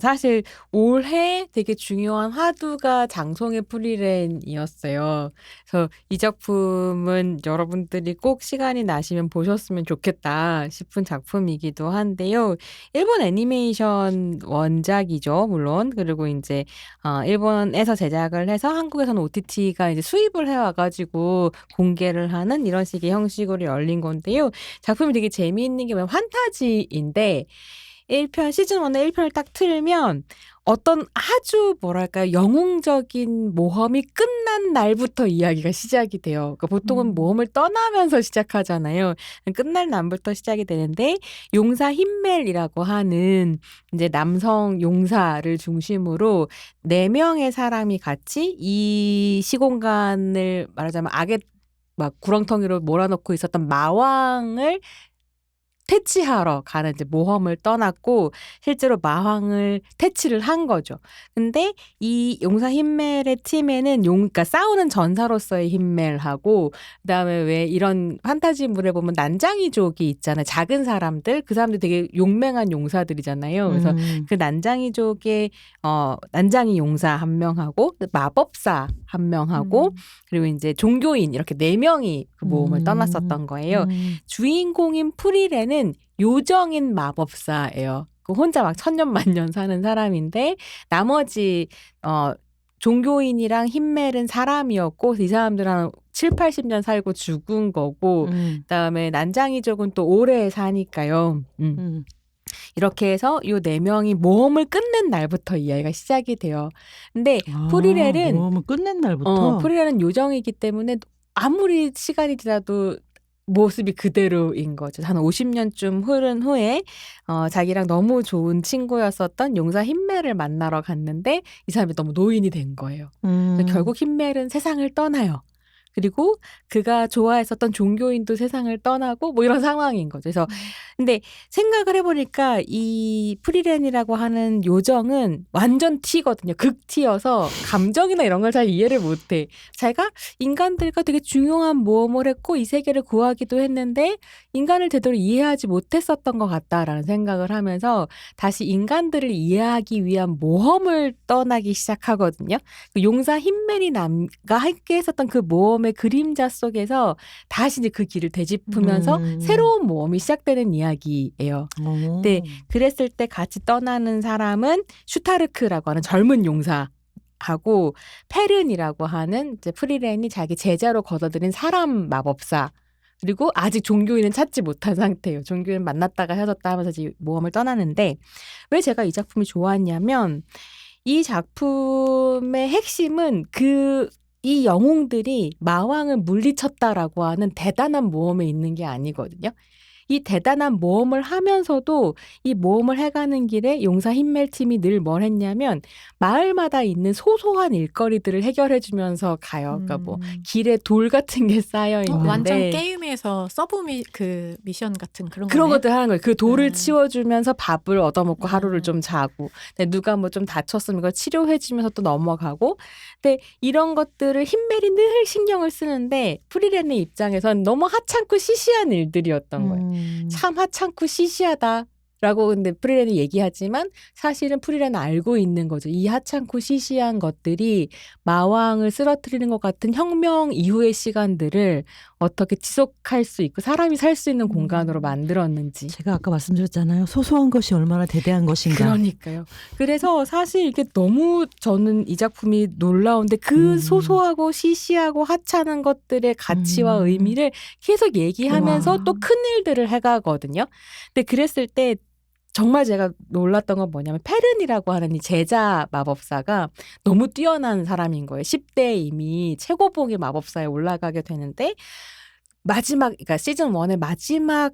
사실 올해 되게 중요한 화두가 장송의 프리랜이었어요. 그래서 이 작품은 여러분들이 꼭 시간이 나시면 보셨으면 좋겠다 싶은 작품이기도 한데요. 일본 애니메이션 원작이죠, 물론. 그리고 이제 일본에서 제작을 해서 한국에서는 OTT가 이제 수입을 해와가지고 공개를 하는 이런 식의 형식으로 열린 건데요. 작품이 되게 재미있는 게 뭐냐면 판타지인데 1편 시즌 1의 1편을 딱 틀면 어떤 아주 뭐랄까요 영웅적인 모험이 끝난 날부터 이야기가 시작이 돼요. 그러니까 보통은 모험을 떠나면서 시작하잖아요. 끝날 날부터 시작이 되는데 용사 힘멜이라고 하는 이제 남성 용사를 중심으로 4명의 사람이 같이 이 시공간을 말하자면 악의 막 구렁텅이로 몰아넣고 있었던 마왕을 퇴치하러 가는 이제 모험을 떠났고 실제로 마왕을 퇴치를 한 거죠. 근데 이 용사 힘멜의 팀에는 그러니까 싸우는 전사로서의 힘멜하고 그다음에 왜 이런 판타지물에 보면 난장이족이 있잖아요. 작은 사람들, 그 사람들 되게 용맹한 용사들이잖아요. 그래서 그 난장이족의 난장이 용사 한 명하고 마법사 한 명하고 그리고 이제 종교인 이렇게 4명이 그 모험을 떠났었던 거예요. 주인공인 프리레는 요정인 마법사예요. 그 혼자 막 천년만년 사는 사람인데 나머지 종교인이랑 힘멜은 사람이었고 이 사람들은 한 7, 80년 살고 죽은 거고 그다음에 난장이족은 또 오래 사니까요. 이렇게 해서 요 4명이 모험을 끝낸 날부터 이야기가 시작이 돼요. 근데 프리렐은 모험을 끝낸 날부터 프리렐은 요정이기 때문에 아무리 시간이 지나도 모습이 그대로인 거죠. 한 50년쯤 흐른 후에 자기랑 너무 좋은 친구였었던 용사 힘멜을 만나러 갔는데 이 사람이 너무 노인이 된 거예요. 결국 힘멜은 세상을 떠나요. 그리고 그가 좋아했었던 종교인도 세상을 떠나고 뭐 이런 상황인 거죠. 그래서 근데 생각을 해보니까 이 프리렌이라고 하는 요정은 완전 T거든요. 극 T여서 감정이나 이런 걸 잘 이해를 못해. 자기가 인간들과 되게 중요한 모험을 했고 이 세계를 구하기도 했는데 인간을 제대로 이해하지 못했었던 것 같다라는 생각을 하면서 다시 인간들을 이해하기 위한 모험을 떠나기 시작하거든요. 그 용사 힘메리 남과 함께 했었던 그 모험의 그림자 속에서 다시 이제 그 길을 되짚으면서 새로운 모험이 시작되는 이야기예요. 네, 그랬을 때 같이 떠나는 사람은 슈타르크라고 하는 젊은 용사하고 페른이라고 하는 이제 프리렌이 자기 제자로 거둬들인 사람 마법사 그리고 아직 종교인은 찾지 못한 상태예요. 종교인 만났다가 헤어졌다 하면서 이제 모험을 떠나는데 왜 제가 이 작품이 좋았냐면 이 작품의 핵심은 이 영웅들이 마왕을 물리쳤다라고 하는 대단한 모험에 있는 게 아니거든요. 이 대단한 모험을 하면서도 이 모험을 해가는 길에 용사 힘멜 팀이 늘 뭘 했냐면 마을마다 있는 소소한 일거리들을 해결해주면서 가요. 그러니까 뭐 길에 돌 같은 게 쌓여 있는데 완전 게임에서 그 미션 같은 그런 그런 거네요. 것들 하는 거예요. 그 돌을 음. 치워주면서 밥을 얻어먹고 하루를 좀 자고 근데 누가 뭐 좀 다쳤으면 이걸 치료해주면서 또 넘어가고 근데 이런 것들을 힘멜이 늘 신경을 쓰는데 프리렌의 입장에선 너무 하찮고 시시한 일들이었던 거예요. 참 하찮고 시시하다라고 근데 프리렌이 얘기하지만 사실은 프리렌은 알고 있는 거죠. 이 하찮고 시시한 것들이 마왕을 쓰러뜨리는 것 같은 혁명 이후의 시간들을 어떻게 지속할 수 있고 사람이 살 수 있는 공간으로 만들었는지. 제가 아까 말씀드렸잖아요. 소소한 것이 얼마나 대대한 것인가. 그러니까요. 그래서 사실 이게 너무 저는 이 작품이 놀라운데 그 소소하고 시시하고 하찮은 것들의 가치와 의미를 계속 얘기하면서 와. 또 큰 일들을 해가거든요. 근데 그랬을 때 정말 제가 놀랐던 건 뭐냐면 페른이라고 하는 이 제자 마법사가 너무 뛰어난 사람인 거예요. 10대에 이미 최고봉의 마법사에 올라가게 되는데 그러니까 시즌 1의 마지막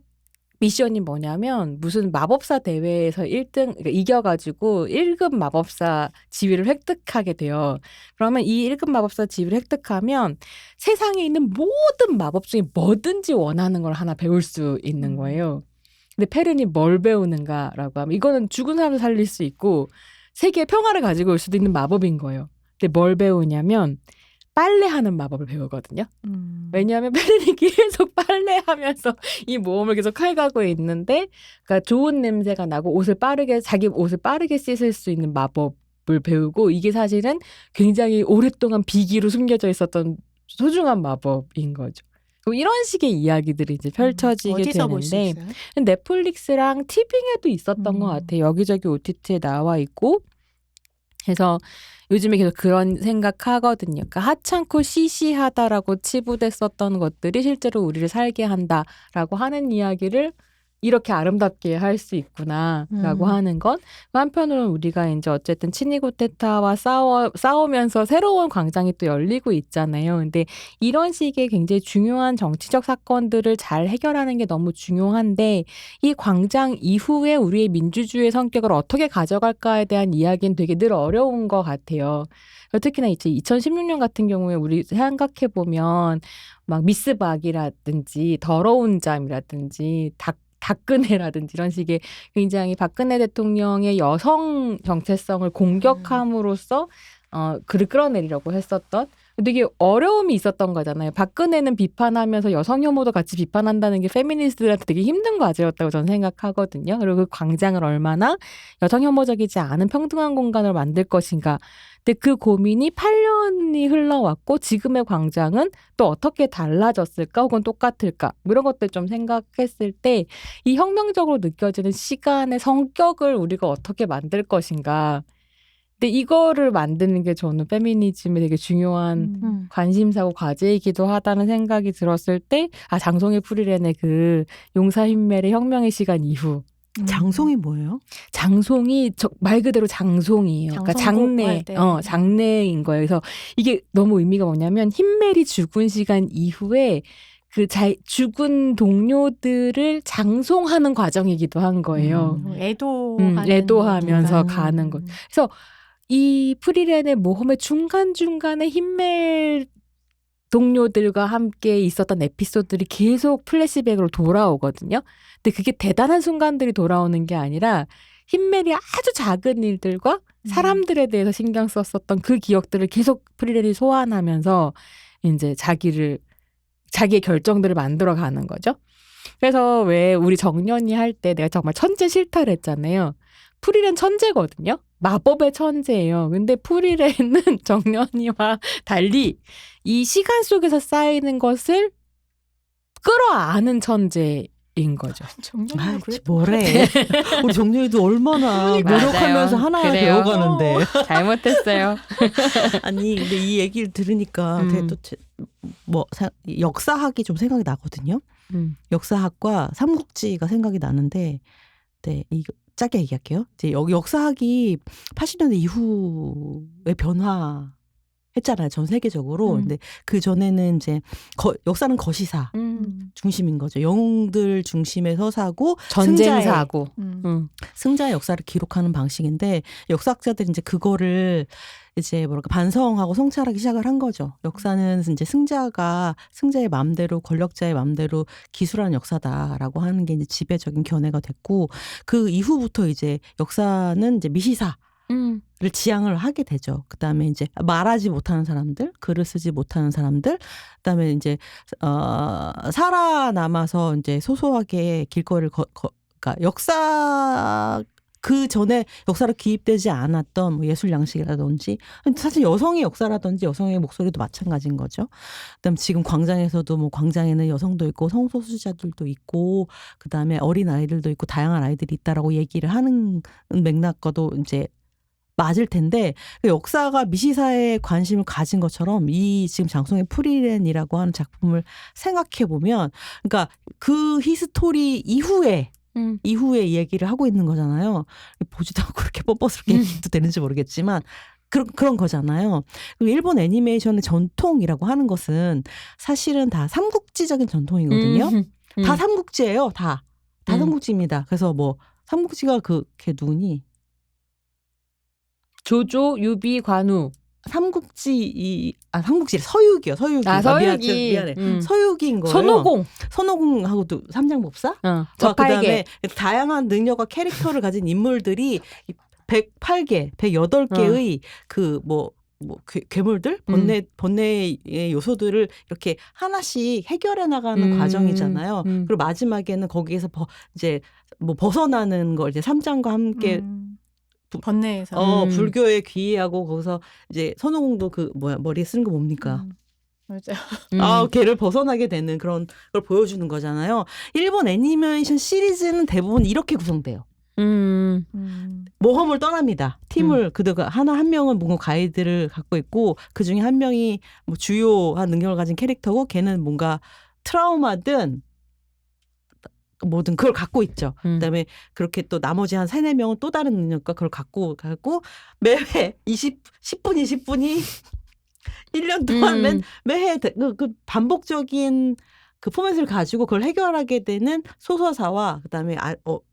미션이 뭐냐면 무슨 마법사 대회에서 1등 그러니까 이겨가지고 1급 마법사 지위를 획득하게 돼요. 그러면 이 1급 마법사 지위를 획득하면 세상에 있는 모든 마법 중에 뭐든지 원하는 걸 하나 배울 수 있는 거예요. 근데 페른이 뭘 배우는가라고 하면 이거는 죽은 사람을 살릴 수 있고 세계의 평화를 가지고 올 수도 있는 마법인 거예요. 근데 뭘 배우냐면 빨래하는 마법을 배우거든요. 왜냐하면 페른이 계속 빨래하면서 이 모험을 계속 해가고 있는데 그러니까 좋은 냄새가 나고 자기 옷을 빠르게 씻을 수 있는 마법을 배우고 이게 사실은 굉장히 오랫동안 비기로 숨겨져 있었던 소중한 마법인 거죠. 이런 식의 이야기들이 이제 펼쳐지게 어디서 볼 수 되는데 있어요? 넷플릭스랑 티빙에도 있었던 것 같아요. 여기저기 OTT에 나와 있고 그래서 요즘에 계속 그런 생각하거든요. 그러니까 하찮고 시시하다라고 치부됐었던 것들이 실제로 우리를 살게 한다라고 하는 이야기를 이렇게 아름답게 할 수 있구나라고 하는 것. 한편으로는 우리가 이제 어쨌든 치니고테타와 싸우면서 새로운 광장이 또 열리고 있잖아요. 근데 이런 식의 굉장히 중요한 정치적 사건들을 잘 해결하는 게 너무 중요한데 이 광장 이후에 우리의 민주주의의 성격을 어떻게 가져갈까에 대한 이야기는 되게 늘 어려운 것 같아요. 특히나 이제 2016년 같은 경우에 우리 생각해 보면 막 미스박이라든지 더러운 잠이라든지 박근혜라든지 이런 식의 굉장히 박근혜 대통령의 여성 정체성을 공격함으로써 글을 끌어내리려고 했었던 되게 어려움이 있었던 거잖아요. 박근혜는 비판하면서 여성 혐오도 같이 비판한다는 게 페미니스트들한테 되게 힘든 과제였다고 저는 생각하거든요. 그리고 그 광장을 얼마나 여성 혐오적이지 않은 평등한 공간을 만들 것인가. 근데 그 고민이 8년이 흘러왔고 지금의 광장은 또 어떻게 달라졌을까 혹은 똑같을까 이런 것들 좀 생각했을 때 이 혁명적으로 느껴지는 시간의 성격을 우리가 어떻게 만들 것인가. 근데 이거를 만드는 게 저는 페미니즘의 되게 중요한 관심사고 과제이기도 하다는 생각이 들었을 때 장송의 프리렌의 그 용사 힘멜의 혁명의 시간 이후 장송이 뭐예요? 장송이 말 그대로 장송이에요. 그러니까 장례인 거예요. 그래서 이게 너무 의미가 뭐냐면 힘멜이 죽은 시간 이후에 죽은 동료들을 장송하는 과정이기도 한 거예요. 애도하면서 가는 것. 그래서 이 프리렌의 모험의 중간중간에 힘멜 동료들과 함께 있었던 에피소드들이 계속 플래시백으로 돌아오거든요. 근데 그게 대단한 순간들이 돌아오는 게 아니라 힌멜이 아주 작은 일들과 사람들에 대해서 신경 썼었던 그 기억들을 계속 프리렌이 소환하면서 이제 자기의 결정들을 만들어 가는 거죠. 그래서 왜 우리 정년이 할 때 내가 정말 천재 싫다를 했잖아요. 프리렌 천재거든요. 마법의 천재예요. 근데 프리렌은 정년이와 달리 이 시간 속에서 쌓이는 것을 끌어안은 천재인 거죠. 정년이가 그랬던 뭐래. 우리 정렬이도 얼마나 노력하면서 맞아요. 하나 그래요. 배워가는데. 잘못했어요. 아니 근데 이 얘기를 들으니까 되게 또 역사학이 좀 생각이 나거든요. 역사학과 삼국지가 생각이 나는데, 네, 이거 짧게 얘기할게요. 이제 역사학이 80년대 이후에 변화했잖아요, 전 세계적으로. 근데 그 전에는 이제 역사는 거시사 중심인 거죠. 영웅들 중심의 서사고 전쟁사고. 승자의 역사를 기록하는 방식인데, 역사학자들이 이제 그거를 이제 뭐랄까 반성하고 성찰하기 시작을 한 거죠. 역사는 이제 승자의 마음대로, 권력자의 마음대로 기술하는 역사다라고 하는 게 이제 지배적인 견해가 됐고, 그 이후부터 이제 역사는 이제 미시사를 지향을 하게 되죠. 그다음에 이제 말하지 못하는 사람들, 글을 쓰지 못하는 사람들, 그다음에 이제 살아남아서 이제 소소하게 길거리를 그러니까 그 전에 역사로 기입되지 않았던 뭐 예술 양식이라든지, 사실 여성의 역사라든지 여성의 목소리도 마찬가지인 거죠. 그다음에 지금 광장에서도 뭐 광장에는 여성도 있고 성소수자들도 있고 그다음에 어린 아이들도 있고 다양한 아이들이 있다라고 얘기를 하는 맥락과도 이제 맞을 텐데, 역사가 미시사에 관심을 가진 것처럼 이 지금 장송의 프리렌이라고 하는 작품을 생각해 보면, 그러니까 그 히스토리 이후에 얘기를 하고 있는 거잖아요. 보지도 않고 그렇게 뻔뻔스럽게 얘기도 되는지 모르겠지만 그런 거잖아요. 그리고 일본 애니메이션의 전통이라고 하는 것은 사실은 다 삼국지적인 전통이거든요. 다 삼국지예요. 다 삼국지입니다. 그래서 뭐 삼국지가 걔 누구니? 조조, 유비, 관우. 삼국지 서유기요. 서유기. 서유기. 미안해. 서유기인 거예요. 선호공하고도 삼장법사? 그다음에 다양한 능력과 캐릭터를 가진 인물들이 108개, 108개의 괴물들, 번뇌의 요소들을 이렇게 하나씩 해결해 나가는 과정이잖아요. 그리고 마지막에는 거기에서 이제 뭐 벗어나는 걸 이제 삼장과 함께 번뇌에서 불교에 귀의하고, 거기서 이제 선호공도 머리에 쓰는 거 뭡니까? 맞아요. 걔를 벗어나게 되는 그런 걸 보여주는 거잖아요. 일본 애니메이션 시리즈는 대부분 이렇게 구성돼요. 모험을 떠납니다. 팀을 그들가 한 명은 뭔가 가이드를 갖고 있고, 그 중에 한 명이 뭐 주요한 능력을 가진 캐릭터고, 걔는 뭔가 트라우마든 뭐든 그걸 갖고 있죠. 그다음에 그렇게 또 나머지 한 3-4명은 또 다른 능력과 그걸 갖고 매회 10분 20분이 1년 동안 매해 그 반복적인 그 포맷을 가지고 그걸 해결하게 되는 소서사와 그다음에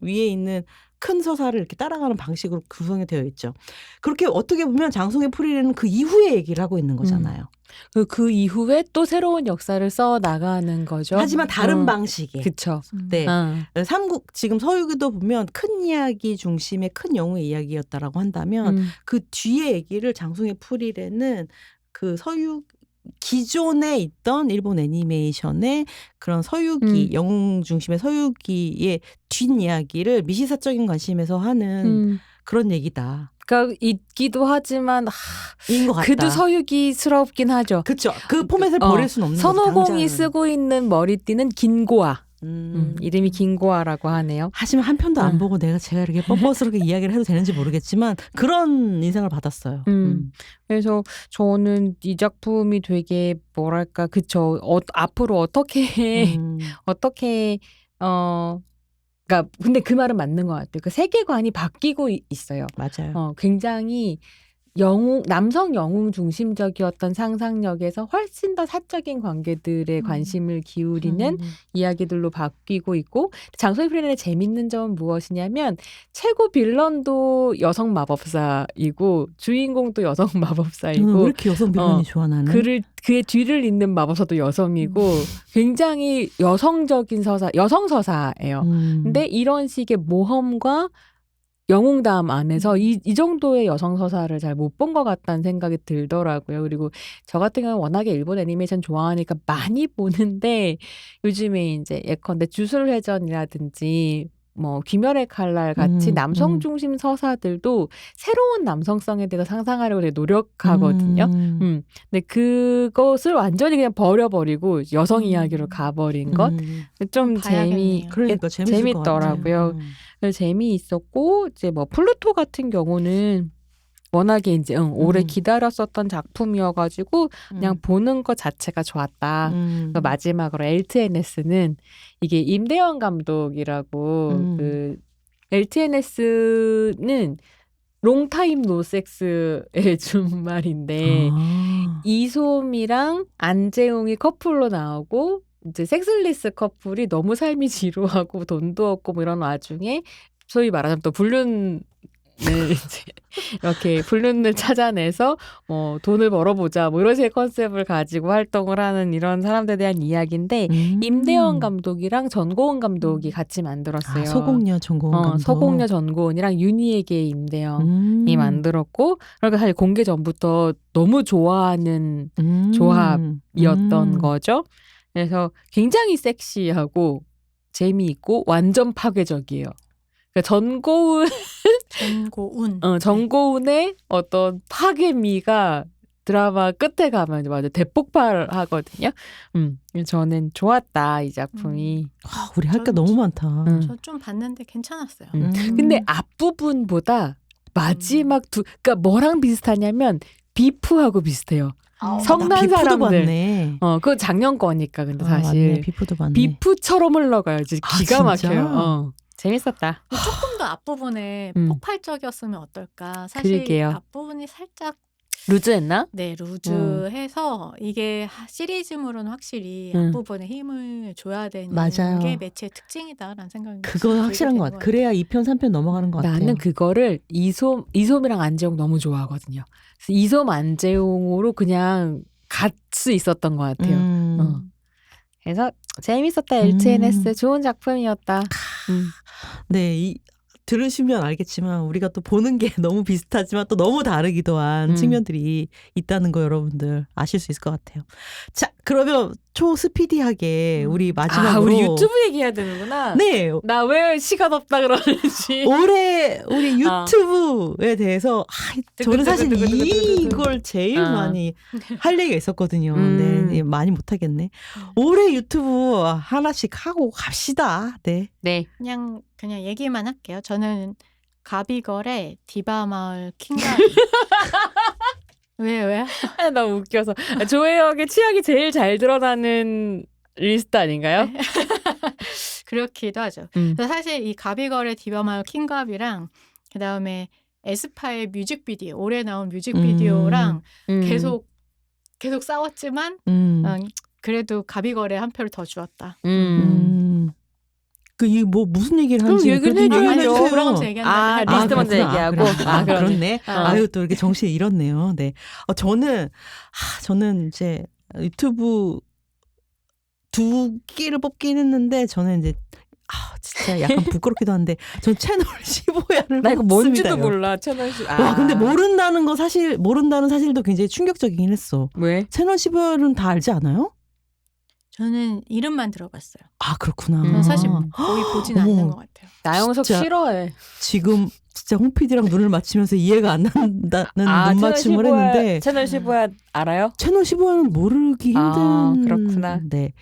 위에 있는 큰 서사를 이렇게 따라가는 방식으로 구성이 되어 있죠. 그렇게 어떻게 보면 장송의 프리렌은 그 이후에 얘기를 하고 있는 거잖아요. 그 이후에 또 새로운 역사를 써 나가는 거죠. 하지만 다른 방식의. 그렇죠. 네. 지금 서유기도 보면 큰 이야기 중심의 큰 영웅의 이야기였다라고 한다면, 그 뒤에 얘기를 장송의 프리렌은 그 기존에 있던 일본 애니메이션의 그런 서유기, 영웅 중심의 서유기의 뒷이야기를 미시사적인 관심에서 하는 그런 얘기다. 그러니까 있기도 하지만 인 것 같다. 그도 서유기스럽긴 하죠. 그렇죠. 그 포맷을 버릴 수는 없는 거죠. 선호공이 쓰고 있는 머리띠는 긴고아. 이름이 긴고아라고 하네요. 하지만 한 편도 안 보고 제가 이렇게 뻔뻔스럽게 이야기를 해도 되는지 모르겠지만 그런 인상을 받았어요. 그래서 저는 이 작품이 되게 뭐랄까, 그쵸. 앞으로 어떻게 그러니까 근데 그 말은 맞는 것 같아요. 그 세계관이 바뀌고 있어요. 맞아요. 굉장히 남성 영웅 중심적이었던 상상력에서 훨씬 더 사적인 관계들에 관심을 기울이는 이야기들로 바뀌고 있고, 장소의 프리랜의 재밌는 점은 무엇이냐면 최고 빌런도 여성 마법사이고 주인공도 여성 저는 왜 마법사이고 이렇게 여성 빌런이 좋아 나는? 그의 뒤를 잇는 마법사도 여성이고 굉장히 여성적인 여성 서사예요. 근데 이런 식의 모험과 영웅담 안에서 이 정도의 여성 서사를 잘 못 본 것 같다는 생각이 들더라고요. 그리고 저 같은 경우는 워낙에 일본 애니메이션 좋아하니까 많이 보는데, 요즘에 이제 예컨대 주술회전이라든지 뭐 귀멸의 칼날 같이 남성 중심 서사들도 새로운 남성성에 대해서 상상하려고 되게 노력하거든요. 근데 그것을 완전히 그냥 버려버리고 여성 이야기로 가버린 것. 좀 봐야겠네요. 그러니까 재밌을 것 같아요. 재밌더라고요. 재미있었고, 이제 뭐 플루토 같은 경우는 워낙에 이제 오래 기다렸었던 작품이어가지고 그냥 보는 것 자체가 좋았다. 그러니까 마지막으로 LTNS는 이게 임대원 감독이라고, 그 LTNS는 롱타임 노섹스의 준말인데 이솜이랑 안재웅이 커플로 나오고, 이제 섹슬리스 커플이 너무 삶이 지루하고 돈도 없고 뭐 이런 와중에 소위 말하자면 또 불륜을 이제 이렇게 불륜을 찾아내서 뭐 돈을 벌어보자 뭐 이런 식의 컨셉을 가지고 활동을 하는 이런 사람들에 대한 이야기인데, 임대원 감독이랑 전고은 감독이 같이 만들었어요. 소공녀 전고은 감독. 서공녀 전고은이랑 윤희에게 임대영이 만들었고, 그러니까 사실 공개 전부터 너무 좋아하는 조합이었던 거죠. 그래서 굉장히 섹시하고 재미있고 완전 파괴적이에요. 그러니까 정고운의 어떤 파괴미가 드라마 끝에 가면 완전 대폭발하거든요. 저는 좋았다, 이 작품이. 우리 할 게 너무 많다. 저 좀 봤는데 괜찮았어요. 근데 앞부분보다 마지막 그러니까 뭐랑 비슷하냐면 비프하고 비슷해요. 성난 비프도 사람들. 봤네. 그거 작년 거니까 근데 사실 맞네. 비프도 봤네. 비프처럼 흘러가요. 진짜 기가 진짜? 막혀요. 재밌었다. 조금 더 앞부분에 폭발적이었으면 어떨까. 사실 그러게요. 앞부분이 살짝 루즈했나? 네, 루즈해서 이게 시리즈물은 확실히 앞부분에 힘을 줘야 되는 맞아요. 게 매체의 특징이다라는 생각이 그건 확실한 것 같아. 그래야 2편, 3편 넘어가는 것 같아요. 나는 그거를 이솜이랑 안재용 너무 좋아하거든요. 그래서 이솜 안재용으로 그냥 갈 수 있었던 것 같아요. 그래서 재밌었다. LTNS 좋은 작품이었다. 네, 들으시면 알겠지만 우리가 또 보는 게 너무 비슷하지만 또 너무 다르기도 한 측면들이 있다는 거 여러분들 아실 수 있을 것 같아요. 자, 그러면 초스피디하게 우리 마지막으로 우리 유튜브 얘기해야 되는구나. 네, 나 왜 시간 없다 그러는지. 올해 우리 유튜브에 대해서 저는 사실 이걸 제일 많이 할 얘기가 있었거든요. 네, 많이 못하겠네. 올해 유튜브 하나씩 하고 갑시다. 네. 그냥 얘기만 할게요. 저는 가비걸의 디바마을 킹가비. 왜? 너무 웃겨서. 조혜역의 취향이 제일 잘 드러나는 리스트 아닌가요? 네. 그렇기도 하죠. 그래서 사실 이 가비걸의 디바마을 킹가비랑 그다음에 에스파의 뮤직비디오, 올해 나온 뮤직비디오랑 계속 싸웠지만 그래도 가비걸에 한 표를 더 주었다. 이 뭐 무슨 얘기를 하는지 얘기를 해줘야죠. 그러면서 얘기한다. 리스트 먼저 얘기하고. 그렇네. 아유, 또 이렇게 정신이 잃었네요. 네. 저는 이제 유튜브 2개를 뽑긴 했는데, 저는 이제 진짜 약간 부끄럽기도 한데 전 채널 15야를 나 이거 뽑습니다. 뭔지도 몰라. 채널 15. 와, 근데 모른다는 사실도 굉장히 충격적이긴 했어. 왜? 채널 15야는 다 알지 않아요? 저는 이름만 들어봤어요. 그렇구나. 저는 사실 거의 보진 않는 것 같아요. 나영석 진짜 싫어해. 지금 진짜 홍 PD랑 눈을 맞추면서 이해가 안 난다는 눈 맞춤을 했는데, 채널 15야 알아요? 채널 15야는 모르기 힘든. 그렇구나. 네.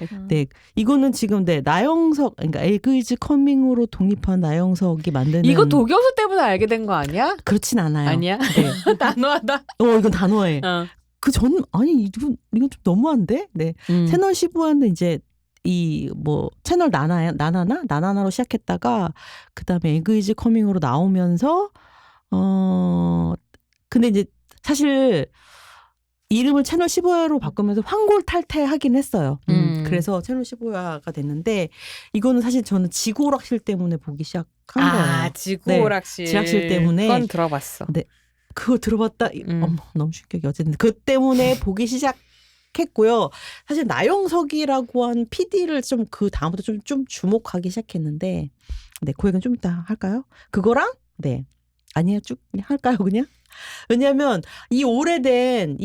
이거는 지금 나영석, 그러니까 에그이즈 커밍으로 독립한 나영석이 만드는. 이거 도교수 때문에 알게 된 거 아니야? 그렇진 않아요. 아니야? 네. 단호하다. 이건 단호해. 이건 좀 너무한데? 네. 채널 15야는 이제 채널 나나나로 시작했다가 그다음에 에그이즈 커밍으로 나오면서 근데 이제 사실 이름을 채널 15야로 바꾸면서 황골탈퇴하긴 했어요. 그래서 채널 15야가 됐는데 이거는 사실 저는 지구오락실 때문에 보기 시작한 거예요. 지구오락실. 네, 지락실 때문에. 그건 들어봤어. 네, 그거 들어봤다. 어머, 너무 충격이. 어쨌든 그 때문에 보기 시작했고요. 사실 나영석이라고 한 PD를 좀 그 다음부터 좀 주목하기 시작했는데, 네, 그 얘기는 좀 이따 할까요? 그거랑 네, 아니야 쭉 할까요 그냥? 왜냐하면 이 오래된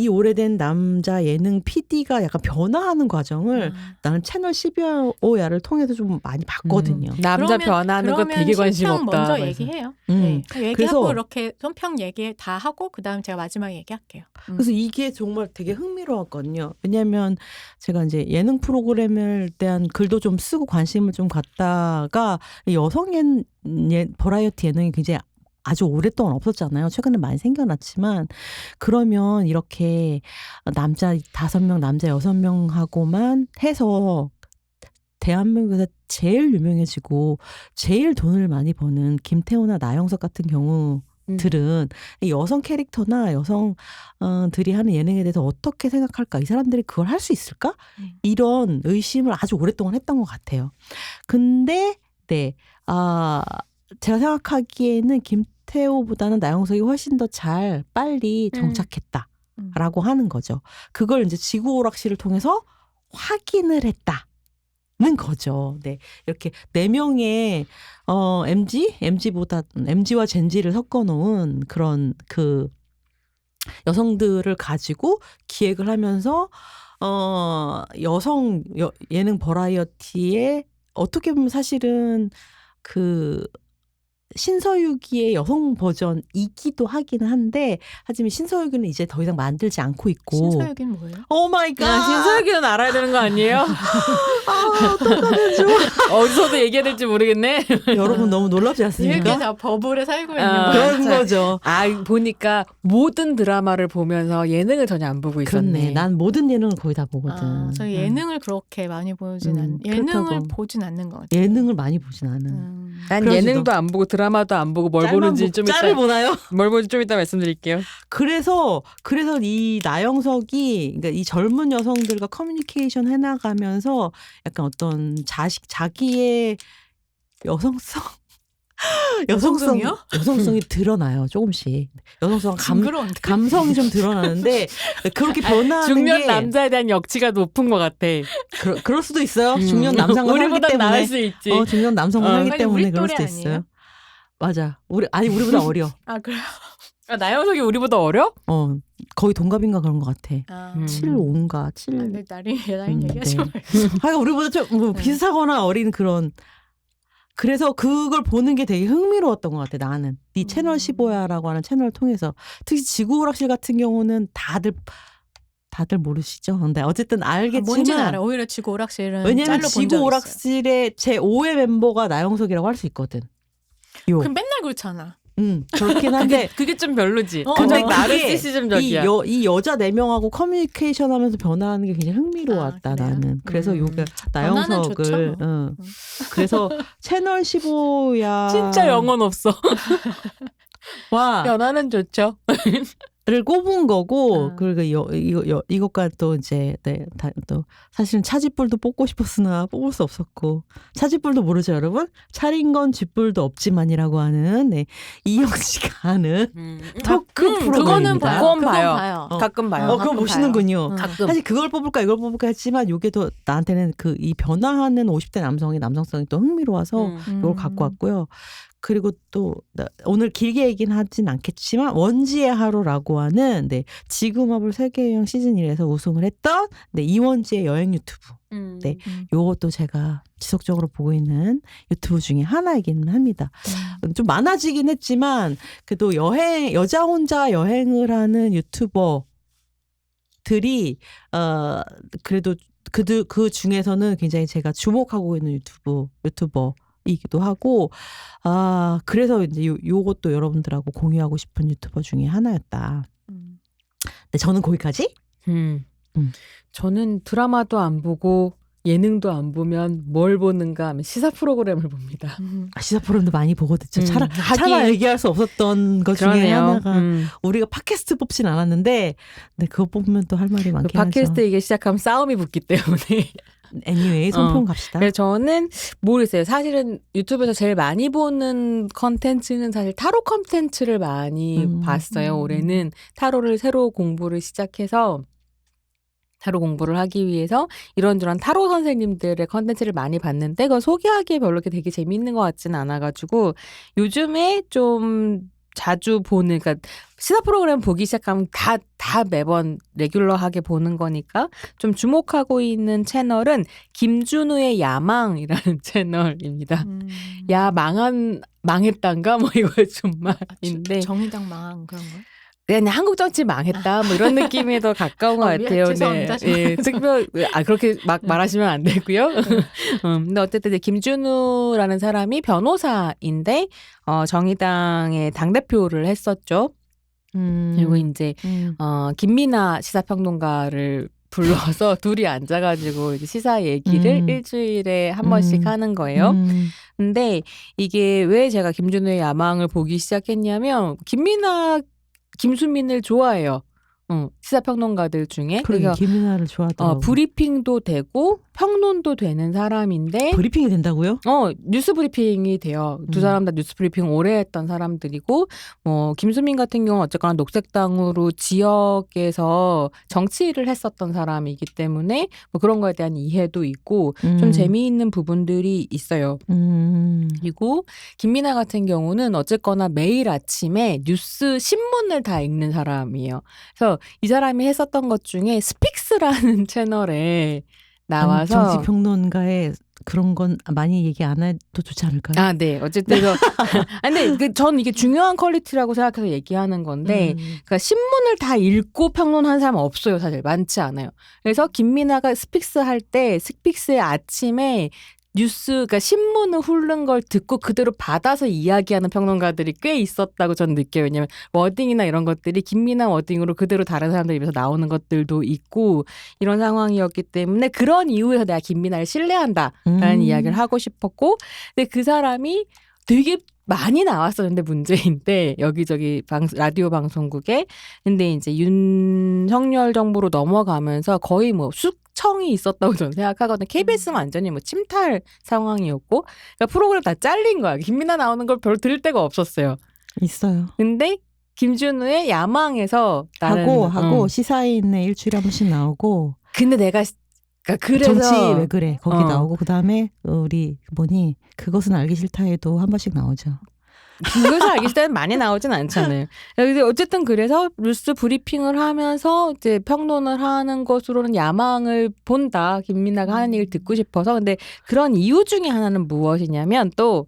남자 예능 PD가 약간 변화하는 과정을 나는 채널 15야를 통해서 좀 많이 봤거든요. 남자 변하는 거 되게 관심 신평 없다. 먼저 그래서. 얘기해요. 얘기하고 그래서- 이렇게 손평 얘기 다 하고 그다음 제가 마지막에 얘기할게요. 그래서 이게 정말 되게 흥미로웠거든요. 왜냐하면 제가 이제 예능 프로그램에 대한 글도 좀 쓰고 관심을 좀 갖다가 여성 버라이어티 예능이 굉장히 아주 오랫동안 없었잖아요. 최근에 많이 생겨났지만 그러면 이렇게 남자 5명, 남자 6명하고만 해서 대한민국에서 제일 유명해지고 제일 돈을 많이 버는 김태호나 나영석 같은 경우들은 여성 캐릭터나 여성들이 하는 예능에 대해서 어떻게 생각할까? 이 사람들이 그걸 할 수 있을까? 이런 의심을 아주 오랫동안 했던 것 같아요. 근데 네, 제가 생각하기에는 김태호보다는 나영석이 훨씬 더 잘 빨리 정착했다라고 하는 거죠. 그걸 이제 지구오락실을 통해서 확인을 했다는 거죠. 네, 이렇게 4명의 MG와 젠지를 섞어놓은 그런 그 여성들을 가지고 기획을 하면서 여성 예능 버라이어티에 어떻게 보면 사실은 그 신서유기의 여성 버전이기도 하기는 한데 하지만 신서유기는 이제 더 이상 만들지 않고 있고. 신서유기는 뭐예요? 오 마이 갓. 신서유기는 알아야 되는 거 아니에요? 어떡하죠? 어디서도 얘기해야 될지 모르겠네. 여러분 너무 놀랍지 이렇게 않습니까? 다 버블에 살고 있는 아, 거예요. 그런 거죠. 보니까 모든 드라마를 보면서 예능을 전혀 안 보고 있었네. 그렇네. 난 모든 예능을 거의 다 보거든. 저 예능을 그렇게 많이 보진 예능을 그렇다고. 보진 않는 것 같아요. 예능을 많이 보진 않은. 난 그럴 예능도 안 보고 드라마도 안 보고 뭘 보는지 좀 짤을 이따 보나요? 뭘 보는지 좀 이따 말씀드릴게요. 그래서 이 나영석이 그러니까 이 젊은 여성들과 커뮤니케이션 해나가면서 약간 어떤 자기의 여성성이요? 여성성이 드러나요 조금씩. 여성성 징그러운데. 감성이 좀 드러나는데 그렇게 변화하는 중년 게 남자에 대한 역치가 높은 것 같아. 그럴 수도 있어요. 중년 남성과 살기 우리보다 때문에. 나을 수 있지. 중년 남성과 살기 아니, 때문에 우리 그럴 또래 수도 아니에요? 있어요. 맞아. 우리보다 어려. 아 그래요? 나영석이 우리보다 어려? 거의 동갑인가 그런 것 같아. 7,5인가 7. 네, 나이 얘기하지 네. 말고. 하여간 우리보다 좀 비슷하거나 어린 그런. 그래서 그걸 보는 게 되게 흥미로웠던 것 같아. 나는 이 채널 15야라고 하는 채널을 통해서 특히 지구오락실 같은 경우는 다들 모르시죠? 근데 어쨌든 알겠지만 뭔지는 알아. 오히려 지구 오락실은 왜냐면 짤로 본 적 있어요. 지구 오락실의 제 5회 멤버가 나영석이라고 할 수 있거든. 그럼 맨날 그렇잖아. 그렇긴 한데 그게 좀 별로지. 근데 좀 나르시시즘적이야. 이 여자 4명하고 커뮤니케이션 하면서 변화하는 게 굉장히 흥미로웠다 그래요? 나는. 그래서 요게 변화는 나영석을 좋죠, 그래서 채널 15야 진짜 영혼 없어. 와 변화는 좋죠. 를 꼽은 거고 그리고 이것과 또 이제 또 사실은 차지뿔도 뽑고 싶었으나 뽑을 수 없었고 차지뿔도 모르죠 여러분? 차린 건 쥐뿔도 없지만이라고 하는 이영 씨가 하는 토크 프로그램입니다. 그건 봐요. 가끔 봐요. 그거 보시는군요. 가끔. 사실 그걸 뽑을까 이걸 뽑을까 했지만 이게 또 나한테는 이 변화하는 50대 남성의 남성성이 또 흥미로워서 이걸 갖고 왔고요. 그리고 또 오늘 길게 얘기는 하진 않겠지만 원지의 하루라고 하는 지구마블 세계여행 시즌 1에서 우승을 했던 이원지의 여행 유튜브. 요것도 제가 지속적으로 보고 있는 유튜브 중에 하나이기는 합니다. 좀 많아지긴 했지만 그래도 여자 혼자 여행을 하는 유튜버들이 그래도 그 중에서는 굉장히 제가 주목하고 있는 유튜버이기도 하고 그래서 이제 요것도 여러분들하고 공유하고 싶은 유튜버 중에 하나였다. 네, 저는 거기까지. 저는 드라마도 안 보고 예능도 안 보면 뭘 보는가 하면 시사 프로그램을 봅니다. 시사 프로그램도 많이 보거든요. 차마 하긴 얘기할 수 없었던 것 중에 그러네요. 하나가 우리가 팟캐스트 뽑진 않았는데 네, 그거 뽑으면 또 할 말이 그 많긴 하죠. 팟캐스트 이게 시작하면 싸움이 붙기 때문에. 애니웨이 손평 갑시다. 그래서 저는 모르겠어요. 사실은 유튜브에서 제일 많이 보는 컨텐츠는 사실 타로 컨텐츠를 많이 봤어요. 올해는 타로를 새로 공부를 시작해서 타로 공부를 하기 위해서 이런저런 타로 선생님들의 컨텐츠를 많이 봤는데 그거 소개하기에 별로 이렇게 되게 재밌는 것 같지는 않아가지고 요즘에 좀 자주 보는, 그러니까 시사 프로그램 보기 시작하면 다 매번 레귤러하게 보는 거니까 좀 주목하고 있는 채널은 김준우의 야망이라는 채널입니다. 야 망했단가 뭐 이거 정말인데 정의당 망한 그런 거요? 그냥 한국 정치 망했다 뭐 이런 느낌에 더 가까운 것 같아요. 죄송합니다. 네, 특별 그렇게 막 말하시면 안 되고요. 근데 어쨌든 이제 김준우라는 사람이 변호사인데 정의당의 당 대표를 했었죠. 그리고 이제 김민아 시사평론가를 불러서 둘이 앉아가지고 이제 시사 얘기를 일주일에 한 번씩 하는 거예요. 근데 이게 왜 제가 김준우의 야망을 보기 시작했냐면 김수민을 좋아해요. 시사평론가들 중에. 그래서 김민아를 좋아하더라고요. 브리핑도 되고 평론도 되는 사람인데 브리핑이 된다고요? 뉴스 브리핑이 돼요. 두 사람 다 뉴스 브리핑 오래 했던 사람들이고 김수민 같은 경우는 어쨌거나 녹색당으로 지역에서 정치를 했었던 사람이기 때문에 뭐 그런 거에 대한 이해도 있고 좀 재미있는 부분들이 있어요. 그리고 김민아 같은 경우는 어쨌거나 매일 아침에 뉴스 신문을 다 읽는 사람이에요. 그래서 이 사람이 했었던 것 중에 스픽스라는 채널에 나와서 정치평론가의 그런 건 많이 얘기 안 해도 좋지 않을까요? 네. 어쨌든 근데 전 이게 중요한 퀄리티라고 생각해서 얘기하는 건데 그러니까 신문을 다 읽고 평론하는 사람은 없어요. 사실 많지 않아요. 그래서 김민아가 스픽스 할 때 스픽스의 아침에 그러니까 신문을 훑는 걸 듣고 그대로 받아서 이야기하는 평론가들이 꽤 있었다고 저는 느껴요. 왜냐면 워딩이나 이런 것들이 김민아 워딩으로 그대로 다른 사람들 입에서 나오는 것들도 있고 이런 상황이었기 때문에 그런 이유에서 내가 김민아를 신뢰한다라는 이야기를 하고 싶었고 근데 그 사람이 되게 많이 나왔었는데 문제인데 여기저기 라디오 방송국에 근데 이제 윤석열 정부로 넘어가면서 거의 뭐 숙청이 있었다고 저는 생각하거든요. KBS는 완전히 뭐 침탈 상황이었고 그러니까 프로그램 다 잘린 거야. 김민아 나오는 걸 별로 들을 데가 없었어요. 있어요. 근데 김준우의 야망에서 하고 시사인에 일주일에 한 번씩 나오고 근데 내가 그래서 정치 왜 그래 거기 나오고 그다음에 우리 그것은 알기 싫다에도 한 번씩 나오죠. 그것을 알기 싫다는 많이 나오진 않잖아요. 근데 어쨌든 그래서 뉴스 브리핑을 하면서 이제 평론을 하는 것으로는 야망을 본다. 김민아가 하는 얘기를 듣고 싶어서. 근데 그런 이유 중에 하나는 무엇이냐면 또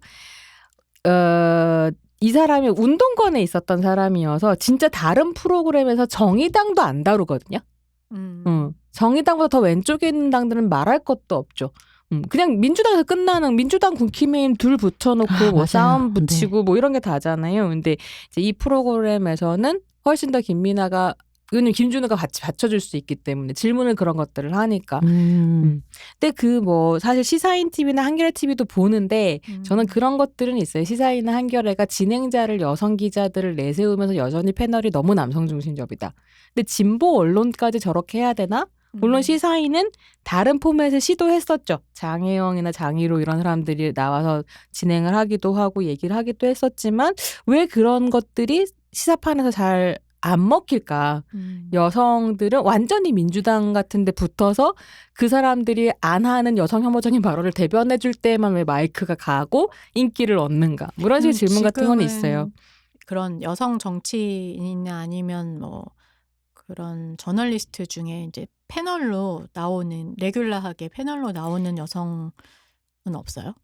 이 사람이 운동권에 있었던 사람이어서 진짜 다른 프로그램에서 정의당도 안 다루거든요. 정의당보다 더 왼쪽에 있는 당들은 말할 것도 없죠. 그냥 민주당에서 끝나는 민주당 국힘의힘 둘 붙여놓고 뭐 싸움 붙이고 뭐 이런 게 다잖아요. 근데 이제 이 프로그램에서는 훨씬 더 김민아가 왜냐면 김준우가 같이 받쳐줄 수 있기 때문에 질문을 그런 것들을 하니까. 근데 사실 시사인 TV나 한겨레 TV도 보는데 저는 그런 것들은 있어요. 시사인이나 한겨레가 진행자를 여성 기자들을 내세우면서 여전히 패널이 너무 남성 중심적이다. 근데 진보 언론까지 저렇게 해야 되나? 물론 시사인은 다른 포맷을 시도했었죠. 장혜영이나 장희로 이런 사람들이 나와서 진행을 하기도 하고 얘기를 하기도 했었지만 왜 그런 것들이 시사판에서 잘 안 먹힐까? 여성들은 완전히 민주당 같은 데 붙어서 그 사람들이 안 하는 여성 혐오적인 발언을 대변해 줄 때만 왜 마이크가 가고 인기를 얻는가? 뭐 이런 식의 질문 같은 건 있어요. 그런 여성 정치인이나 아니면 그런 저널리스트 중에 이제 레귤러하게 패널로 나오는 여성은 없어요?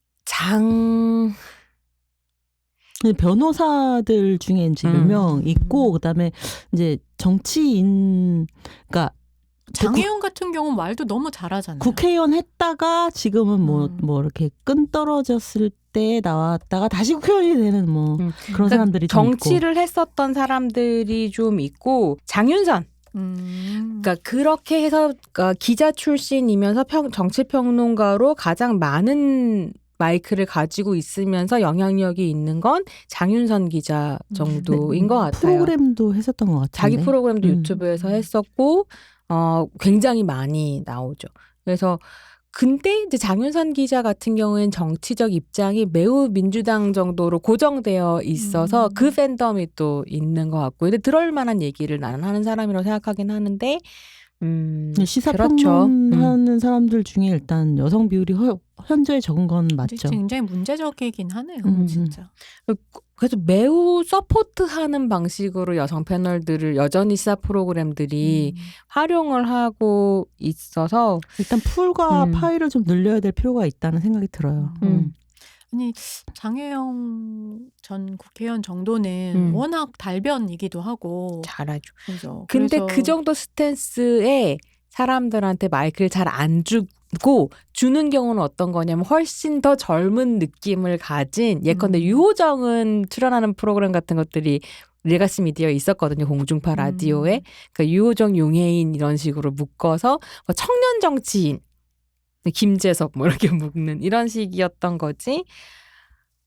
변호사들 중에 이제 몇 명 있고 그다음에 이제 정치인 그러니까 장혜영 같은 경우는 말도 너무 잘하잖아요. 국회의원 했다가 지금은 뭐 이렇게 끈 떨어졌을 때 나왔다가 다시 국회의원이 되는 그런 사람들이 좀 정치를 했었던 사람들이 좀 있고 장윤선 그러니까 그렇게 해서 기자 출신이면서 정치평론가로 가장 많은 마이크를 가지고 있으면서 영향력이 있는 건 장윤선 기자 정도인 것 같아요. 프로그램도 했었던 것 같은데. 자기 프로그램도 유튜브에서 했었고 굉장히 많이 나오죠. 그래서 근데 이제 장윤선 기자 같은 경우에는 정치적 입장이 매우 민주당 정도로 고정되어 있어서 그 팬덤이 또 있는 것 같고, 근데 들을 만한 얘기를 나는 하는 사람이라고 생각하긴 하는데, 시사평론하는 사람들 중에 일단 여성 비율이 현저히 적은 건 맞죠. 굉장히 문제적이긴 하네요, 진짜. 그래서 매우 서포트하는 방식으로 여성 패널들을 여전히 시사 프로그램들이 활용을 하고 있어서 일단 풀과 파일을 좀 늘려야 될 필요가 있다는 생각이 들어요. 아니 장혜영 전 국회의원 정도는 워낙 달변이기도 하고 잘하죠. 그래서 근데 그 정도 스탠스에 사람들한테 마이크를 잘 안 주고 주는 경우는 어떤 거냐면 훨씬 더 젊은 느낌을 가진, 예컨대 유호정은 출연하는 프로그램 같은 것들이 레가시 미디어에 있었거든요. 공중파 라디오에. 그러니까 유호정, 용혜인 이런 식으로 묶어서 청년 정치인 김재석 뭐 이렇게 묶는 이런 식이었던 거지.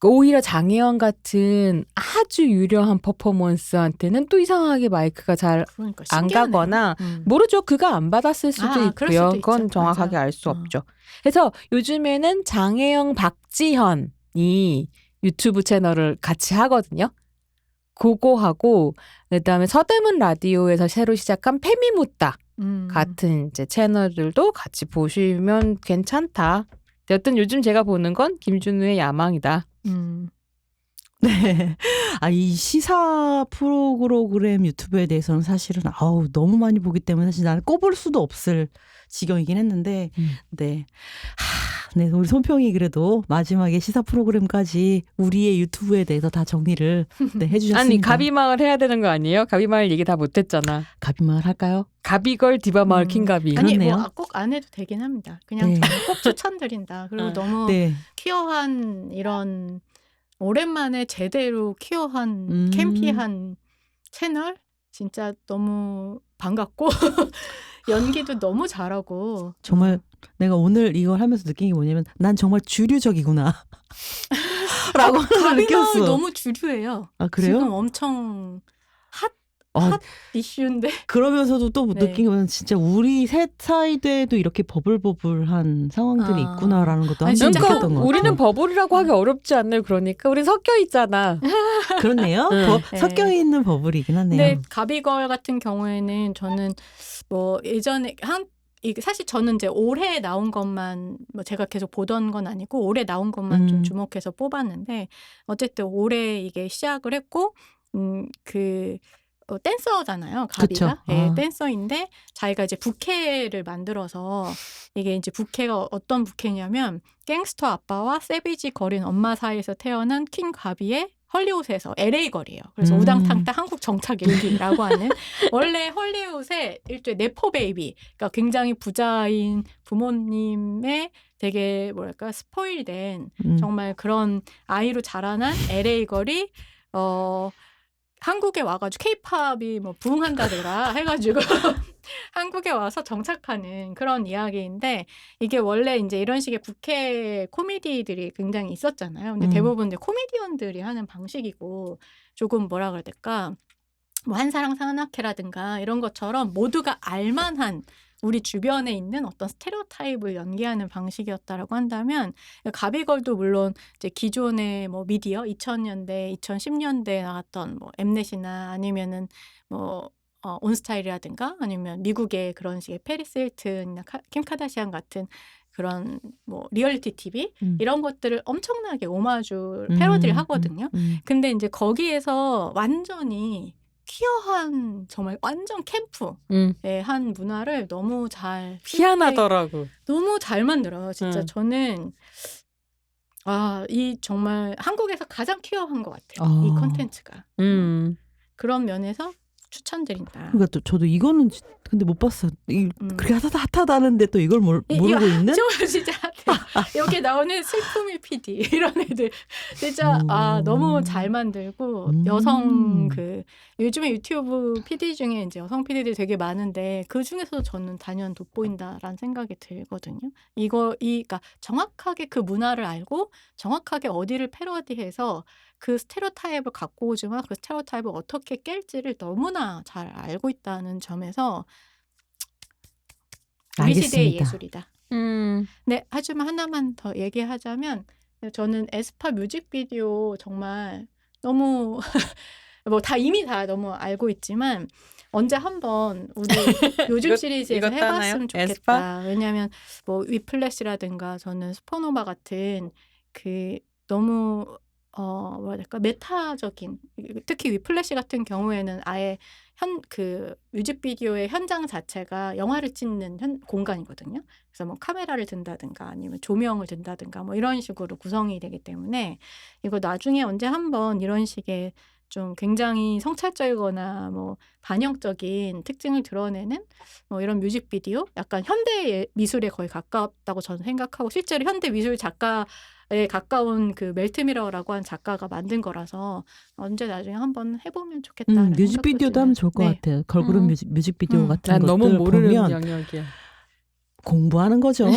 오히려 장혜영 같은 아주 유려한 퍼포먼스한테는 또 이상하게 마이크가 잘 안 가거나 모르죠. 그가 안 받았을 수도 있고요. 그건 정확하게 알 수 없죠. 그래서 요즘에는 장혜영, 박지현이 유튜브 채널을 같이 하거든요. 그거 하고 그다음에 서대문 라디오에서 새로 시작한 페미묻다 같은 이제 채널들도 같이 보시면 괜찮다. 여튼 요즘 제가 보는 건 김준우의 야망이다. 네. 이 시사 프로그램 유튜브에 대해서는 사실은 너무 많이 보기 때문에 사실 나는 꼽을 수도 없을 지경이긴 했는데, 네. 네, 우리 손평이 그래도 마지막에 시사 프로그램까지 우리의 유튜브에 대해서 다 정리를 해주셨습니다. 아니, 가비마을 해야 되는 거 아니에요? 가비마을 얘기 다 못했잖아. 가비마을 할까요? 가비걸 디바마을 킹가비. 아니 그렇네요. 뭐 꼭 안 해도 되긴 합니다. 그냥 저는 꼭 추천드린다. 그리고 너무 퀴어한 이런 오랜만에 제대로 퀴어한 캠피한 채널 진짜 너무 반갑고 연기도 너무 잘하고 정말 내가 오늘 이걸 하면서 느낀 게 뭐냐면 난 정말 주류적이구나 라고 느꼈어. 너무 주류예요. 아 그래요? 지금 엄청 핫 이슈인데 그러면서도 또 느낀 건 진짜 우리 셋 사이에도 이렇게 버블버블한 상황들이 있구나라는 것도 한번 느꼈던 것 같아요. 우리는 버블이라고 하기 어렵지 않나요? 그러니까 우린 섞여 있잖아. 그렇네요. 섞여 있는 버블이긴 하네요. 근데 가비걸 같은 경우에는 저는 뭐 예전에 사실 저는 이제 올해 나온 것만 뭐 제가 계속 보던 건 아니고 올해 나온 것만 좀 주목해서 뽑았는데 어쨌든 올해 이게 시작을 했고 댄서잖아요. 가비가. 네, 댄서인데 자기가 이제 부캐를 만들어서 이게 이제 부캐가 어떤 부캐냐면 갱스터 아빠와 세비지 거린 엄마 사이에서 태어난 퀸 가비의 헐리우드에서 LA 거리예요. 그래서 우당탕탕 한국 정착 일기라고 하는 원래 헐리우드의 일종의 네포 베이비, 그러니까 굉장히 부자인 부모님의 되게 뭐랄까 스포일된 정말 그런 아이로 자라난 LA 거리 한국에 와가지고 케이팝이 뭐 부흥한다더라 해가지고 한국에 와서 정착하는 그런 이야기인데 이게 원래 이제 이런 식의 부캐 코미디들이 굉장히 있었잖아요. 근데 대부분 이제 코미디언들이 하는 방식이고 조금 뭐라 그래야 될까 뭐 한사랑 산악회라든가 이런 것처럼 모두가 알만한 우리 주변에 있는 어떤 스테레오타입을 연기하는 방식이었다라고 한다면 가비걸도 물론 이제 기존의 뭐 미디어 2000년대, 2010년대에 나왔던 뭐 엠넷이나 아니면은 뭐 온스타일이라든가 아니면 미국의 그런 식의 페리스 힐튼이나 킴 카다시안 같은 그런 뭐 리얼리티 TV 이런 것들을 엄청나게 오마주 패러디를 하거든요. 근데 이제 거기에서 완전히 퀴어한 정말 완전 캠프의 한 문화를 너무 잘 희한하더라고. 너무 잘 만들어요. 진짜 저는 이 정말 한국에서 가장 퀴어한 것 같아요. 이 콘텐츠가. 그런 면에서 추천드린다. 그러니까 저도 이거는 근데 못 봤어. 그렇게 핫하다는데 또 이걸 모르고 있는? 저 진짜 여기 나오는 슬픔의 PD 이런 애들 진짜 너무 잘 만들고 여성 요즘에 유튜브 PD 중에 이제 여성 PD들이 되게 많은데 그 중에서도 저는 단연 돋보인다라는 생각이 들거든요. 그러니까 정확하게 그 문화를 알고 정확하게 어디를 패러디해서 그 스테레오타입을 갖고 오지만 그 스테레오타입을 어떻게 깰지를 너무나 잘 알고 있다는 점에서 우리 시대의 알겠습니다. 예술이다. 네, 하지만 하나만 더 얘기하자면 저는 에스파 뮤직비디오 정말 너무 뭐 이미 다 너무 알고 있지만 언제 한번 우리 요즘 시리즈에서 이것도 하나요? 해봤으면 좋겠다. 에스파? 왜냐하면 뭐 위플래시라든가 저는 슈퍼노바 같은 그 너무 뭐라 해야 될까 메타적인 특히 위플래시 같은 경우에는 아예 그 뮤직비디오의 현장 자체가 영화를 찍는 공간이거든요. 그래서 뭐 카메라를 든다든가 아니면 조명을 든다든가 뭐 이런 식으로 구성이 되기 때문에 이거 나중에 언제 한번 이런 식의 좀 굉장히 성찰적이거나 뭐 반영적인 특징을 드러내는 뭐 이런 뮤직비디오 약간 현대 미술에 거의 가깝다고 저는 생각하고 실제로 현대 미술 작가에 가까운 그 멜트미러라고 한 작가가 만든 거라서 언제 나중에 한번 해보면 좋겠다라는 뮤직비디오도 하면 좋을 것 네. 같아요. 걸그룹 음. 뮤직비디오 같은 난 너무 것들 모르는 보면 영역이야. 공부하는 거죠.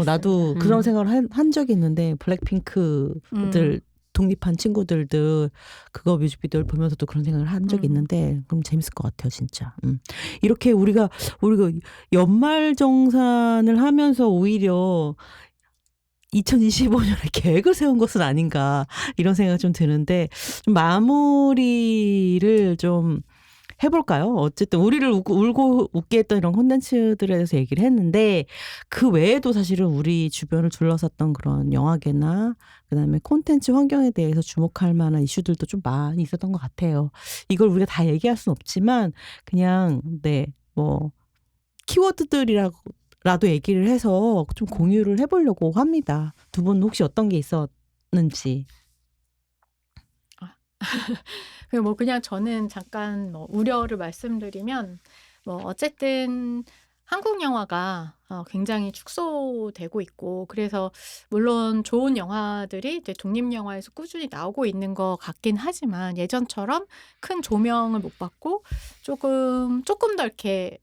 나도 그런 음. 생각을 한 적이 있는데 블랙핑크들 독립한 친구들도 그거 뮤직비디오를 보면서도 그런 생각을 한 적이 있는데 그럼 재밌을 것 같아요, 진짜. 이렇게 우리가 연말정산을 하면서 오히려 2025년에 계획을 세운 것은 아닌가 이런 생각이 좀 드는데 좀 마무리를 좀 해볼까요? 어쨌든 우리를 울고 웃게 했던 이런 콘텐츠들에 대해서 얘기를 했는데 그 외에도 사실은 우리 주변을 둘러쌌던 그런 영화계나 그다음에 콘텐츠 환경에 대해서 주목할 만한 이슈들도 좀 많이 있었던 것 같아요. 이걸 우리가 다 얘기할 수는 없지만 그냥 뭐 키워드들이라도 얘기를 해서 좀 공유를 해보려고 합니다. 두 분 혹시 어떤 게 있었는지. 뭐 그냥 저는 잠깐 뭐 우려를 말씀드리면 뭐 어쨌든 한국 영화가 굉장히 축소되고 있고 그래서 물론 좋은 영화들이 이제 독립 영화에서 꾸준히 나오고 있는 것 같긴 하지만 예전처럼 큰 조명을 못 받고 조금 더 이렇게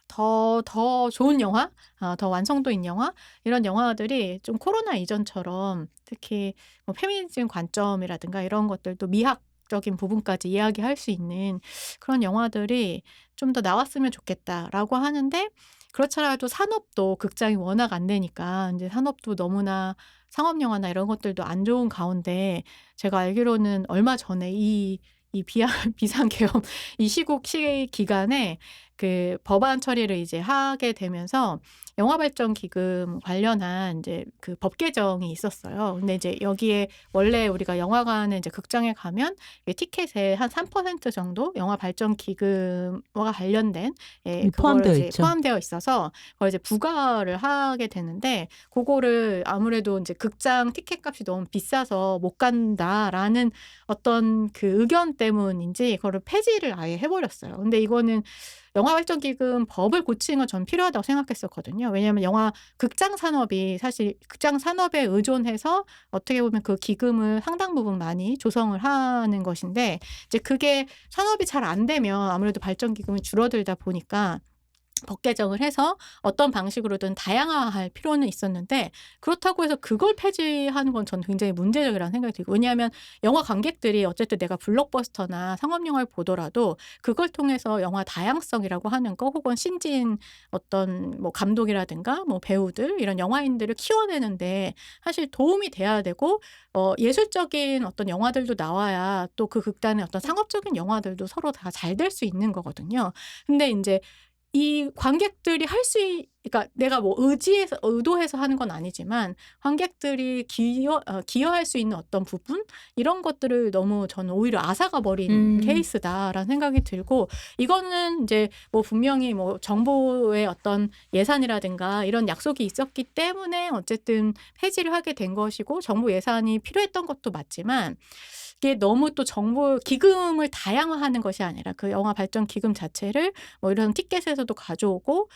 더 좋은 영화, 더 완성도 있는 영화 이런 영화들이 좀 코로나 이전처럼 특히 뭐 페미니즘 관점이라든가 이런 것들도 미학적인 부분까지 이야기할 수 있는 그런 영화들이 좀 더 나왔으면 좋겠다라고 하는데 그렇잖아도 산업도 극장이 워낙 안 되니까 이제 산업도 너무나 상업 영화나 이런 것들도 안 좋은 가운데 제가 알기로는 얼마 전에 이 비상계엄 이 시국 기간에 그 법안 처리를 이제 하게 되면서 영화발전기금 관련한 이제 그 법 개정이 있었어요. 근데 이제 여기에 원래 우리가 영화관에 이제 극장에 가면 티켓의 한 3% 정도 영화발전기금과 관련된 그거를 포함되어 이제 있죠. 포함되어 있어서 그걸 이제 부과를 하게 되는데 그거를 아무래도 이제 극장 티켓값이 너무 비싸서 못 간다라는 어떤 그 의견 때문인지 그거를 폐지를 아예 해버렸어요. 근데 이거는 영화발전기금 법을 고치는 건 전 필요하다고 생각했었거든요. 왜냐하면 극장 산업이 사실 극장 산업에 의존해서 어떻게 보면 그 기금을 상당 부분 많이 조성을 하는 것인데 이제 그게 산업이 잘 안 되면 아무래도 발전기금이 줄어들다 보니까 법 개정을 해서 어떤 방식으로든 다양화할 필요는 있었는데 그렇다고 해서 그걸 폐지하는 건 저는 굉장히 문제적이라는 생각이 들고 왜냐하면 영화 관객들이 어쨌든 내가 블록버스터나 상업영화를 보더라도 그걸 통해서 영화 다양성이라고 하는 거 혹은 신진 어떤 뭐 감독이라든가 뭐 배우들 이런 영화인들을 키워내는데 사실 도움이 돼야 되고 예술적인 어떤 영화들도 나와야 또 그 극단의 어떤 상업적인 영화들도 서로 다 잘 될 수 있는 거거든요. 근데 이제 이 관객들이 그러니까 내가 뭐 의도해서 하는 건 아니지만 관객들이 기여할 수 있는 어떤 부분 이런 것들을 너무 저는 오히려 앗아가 버린 케이스다라는 생각이 들고 이거는 이제 뭐 분명히 뭐 정부의 어떤 예산이라든가 이런 약속이 있었기 때문에 어쨌든 폐지를 하게 된 것이고 정부 예산이 필요했던 것도 맞지만 이게 너무 또 정부 기금을 다양화하는 것이 아니라 그 영화 발전 기금 자체를 뭐 이런 티켓에서도 가져오고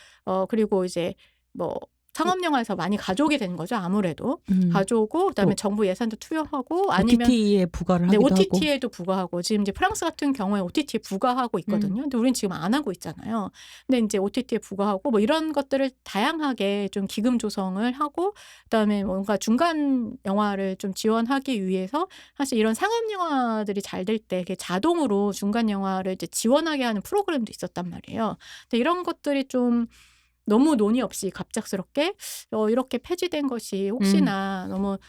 그리고 이제 뭐 상업 영화에서 많이 가져오게 되는 거죠. 아무래도 가져오고 그다음에 또 정부 예산도 투여하고 아니면 OTT에 부과를 네, 하기도 하고. OTT에도 부과하고 지금 이제 프랑스 같은 경우에 OTT에 부과하고 있거든요. 근데 우리는 지금 안 하고 있잖아요. 근데 이제 OTT에 부과하고 뭐 이런 것들을 다양하게 좀 기금 조성을 하고 그다음에 뭔가 중간 영화를 좀 지원하기 위해서 사실 이런 상업 영화들이 잘 될 때 자동으로 중간 영화를 이제 지원하게 하는 프로그램도 있었단 말이에요. 근데 이런 것들이 좀 너무 논의 없이 갑작스럽게 이렇게 폐지된 것이 혹시나 너무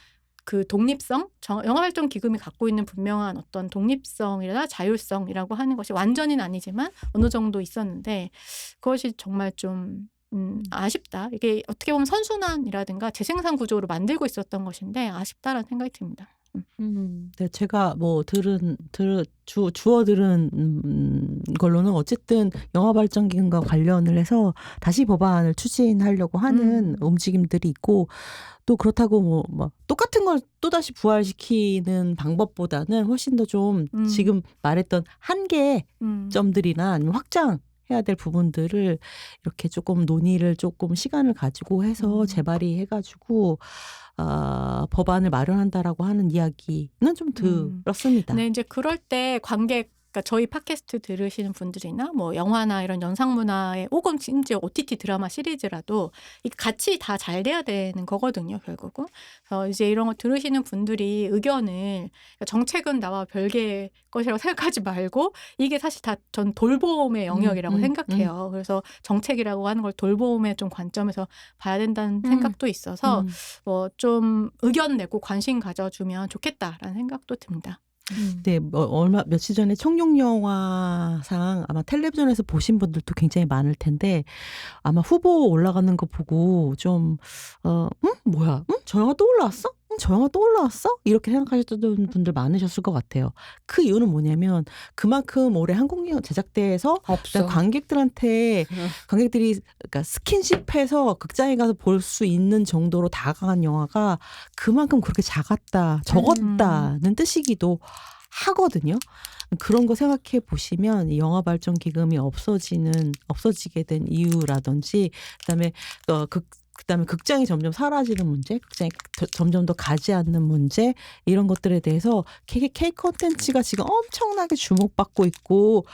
그 독립성, 영화활동 기금이 갖고 있는 분명한 어떤 독립성이나 자율성이라고 하는 것이 완전히는 아니지만 어느 정도 있었는데 그것이 정말 좀 아쉽다. 이게 어떻게 보면 선순환이라든가 재생산 구조로 만들고 있었던 것인데 아쉽다라는 생각이 듭니다. 네, 제가 뭐 주워 들은 걸로는 어쨌든 영화 발전 기금과 관련을 해서 다시 법안을 추진하려고 하는 움직임들이 있고 또 그렇다고 뭐 똑같은 걸 또다시 부활시키는 방법보다는 훨씬 더 좀 지금 말했던 한계점들이나 아니면 확장해야 될 부분들을 이렇게 조금 논의를 조금 시간을 가지고 해서 재발의해가지고 법안을 마련한다라고 하는 이야기는 좀 들었습니다. 네, 이제 그럴 때 관객 그러니까 저희 팟캐스트 들으시는 분들이나 뭐 영화나 이런 연상 문화에 혹은 심지어 OTT 드라마 시리즈라도 이 같이 다 잘 돼야 되는 거거든요, 결국은. 그래서 이제 이런 거 들으시는 분들이 의견을 정책은 나와 별개의 것이라고 생각하지 말고 이게 사실 다 전 돌봄의 영역이라고 생각해요. 그래서 정책이라고 하는 걸 돌봄의 좀 관점에서 봐야 된다는 생각도 있어서 뭐 좀 의견 내고 관심 가져주면 좋겠다라는 생각도 듭니다. 네, 며칠 전에 청룡 영화상 아마 텔레비전에서 보신 분들도 굉장히 많을 텐데 아마 후보 올라가는 거 보고 좀 뭐야? 저 영화 또 올라왔어? 저 영화 또 올라왔어? 이렇게 생각하셨던 분들 많으셨을 것 같아요. 그 이유는 뭐냐면 그만큼 올해 한국 영화 제작대에서 없어. 관객들이 그러니까 스킨십해서 극장에 가서 볼 수 있는 정도로 다가간 영화가 그만큼 그렇게 적었다는 뜻이기도 하거든요. 그런 거 생각해 보시면 이 영화 발전 기금이 없어지게 된 이유라든지 그다음에 극장이 점점 사라지는 문제, 극장이 점점 더 가지 않는 문제 이런 것들에 대해서 K 콘텐츠가 지금 엄청나게 주목받고 있고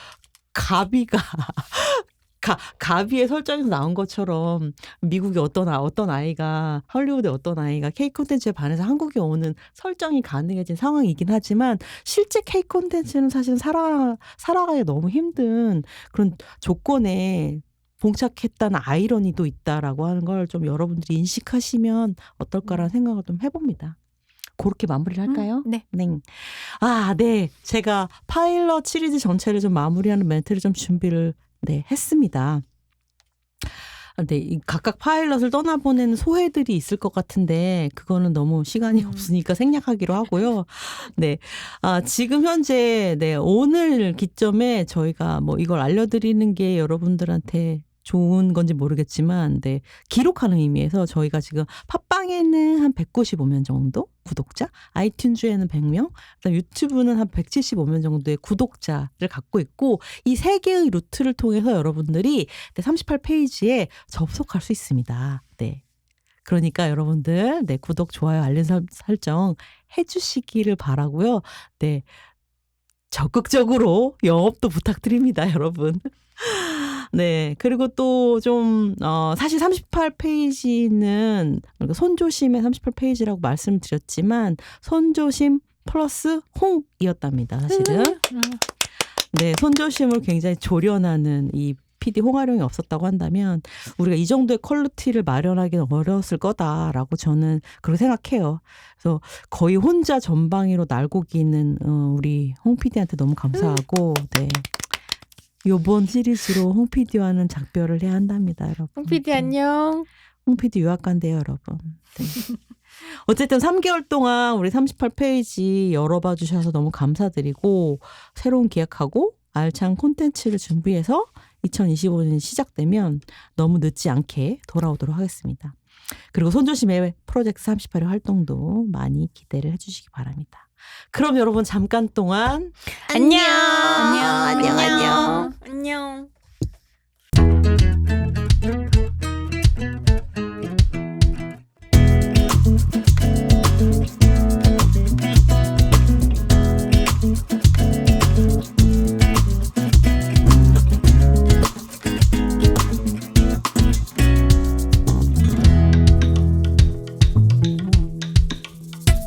가비의 설정에서 나온 것처럼 미국의 어떤 아이가 헐리우드의 어떤 아이가 K 콘텐츠에 반해서 한국에 오는 설정이 가능해진 상황이긴 하지만 실제 K 콘텐츠는 사실 살아가기 너무 힘든 그런 조건에 봉착했다는 아이러니도 있다라고 하는 걸 좀 여러분들이 인식하시면 어떨까라는 생각을 좀 해봅니다. 그렇게 마무리를 할까요? 네. 네. 제가 파일럿 시리즈 전체를 좀 마무리하는 멘트를 좀 준비를 했습니다. 이 각각 파일럿을 떠나보내는 소회들이 있을 것 같은데 그거는 너무 시간이 없으니까 생략하기로 하고요. 네. 지금 현재 오늘 기점에 저희가 뭐 이걸 알려드리는 게 여러분들한테 좋은 건지 모르겠지만 기록하는 의미에서 저희가 지금 팟빵에는 한 195명 정도 구독자, 아이튠즈에는 100명, 그다음 유튜브는 한 175명 정도의 구독자를 갖고 있고 이 세 개의 루트를 통해서 여러분들이 38페이지에 접속할 수 있습니다. 그러니까 여러분들 구독, 좋아요, 알림 설정 해주시기를 바라고요. 적극적으로 영업도 부탁드립니다, 여러분. 그리고 또 좀, 사실 38페이지는, 손조심의 38페이지라고 말씀드렸지만, 손조심 플러스 홍이었답니다, 사실은. 손조심을 굉장히 조련하는 이 PD 홍아룡이 없었다고 한다면, 우리가 이 정도의 퀄리티를 마련하기는 어려웠을 거다라고 저는 그렇게 생각해요. 그래서 거의 혼자 전방위로 날고기는, 우리 홍 PD한테 너무 감사하고, 요번 시리즈로 홍 PD와는 작별을 해야 한답니다, 여러분. 홍 PD 안녕. 홍 PD 유학 간대요, 여러분. 어쨌든 3개월 동안 우리 38페이지 열어봐 주셔서 너무 감사드리고 새로운 기획하고 알찬 콘텐츠를 준비해서 2025년이 시작되면 너무 늦지 않게 돌아오도록 하겠습니다. 그리고 손조심의 프로젝트 38의 활동도 많이 기대를 해주시기 바랍니다. 그럼 여러분 잠깐 동안 안녕. 안녕.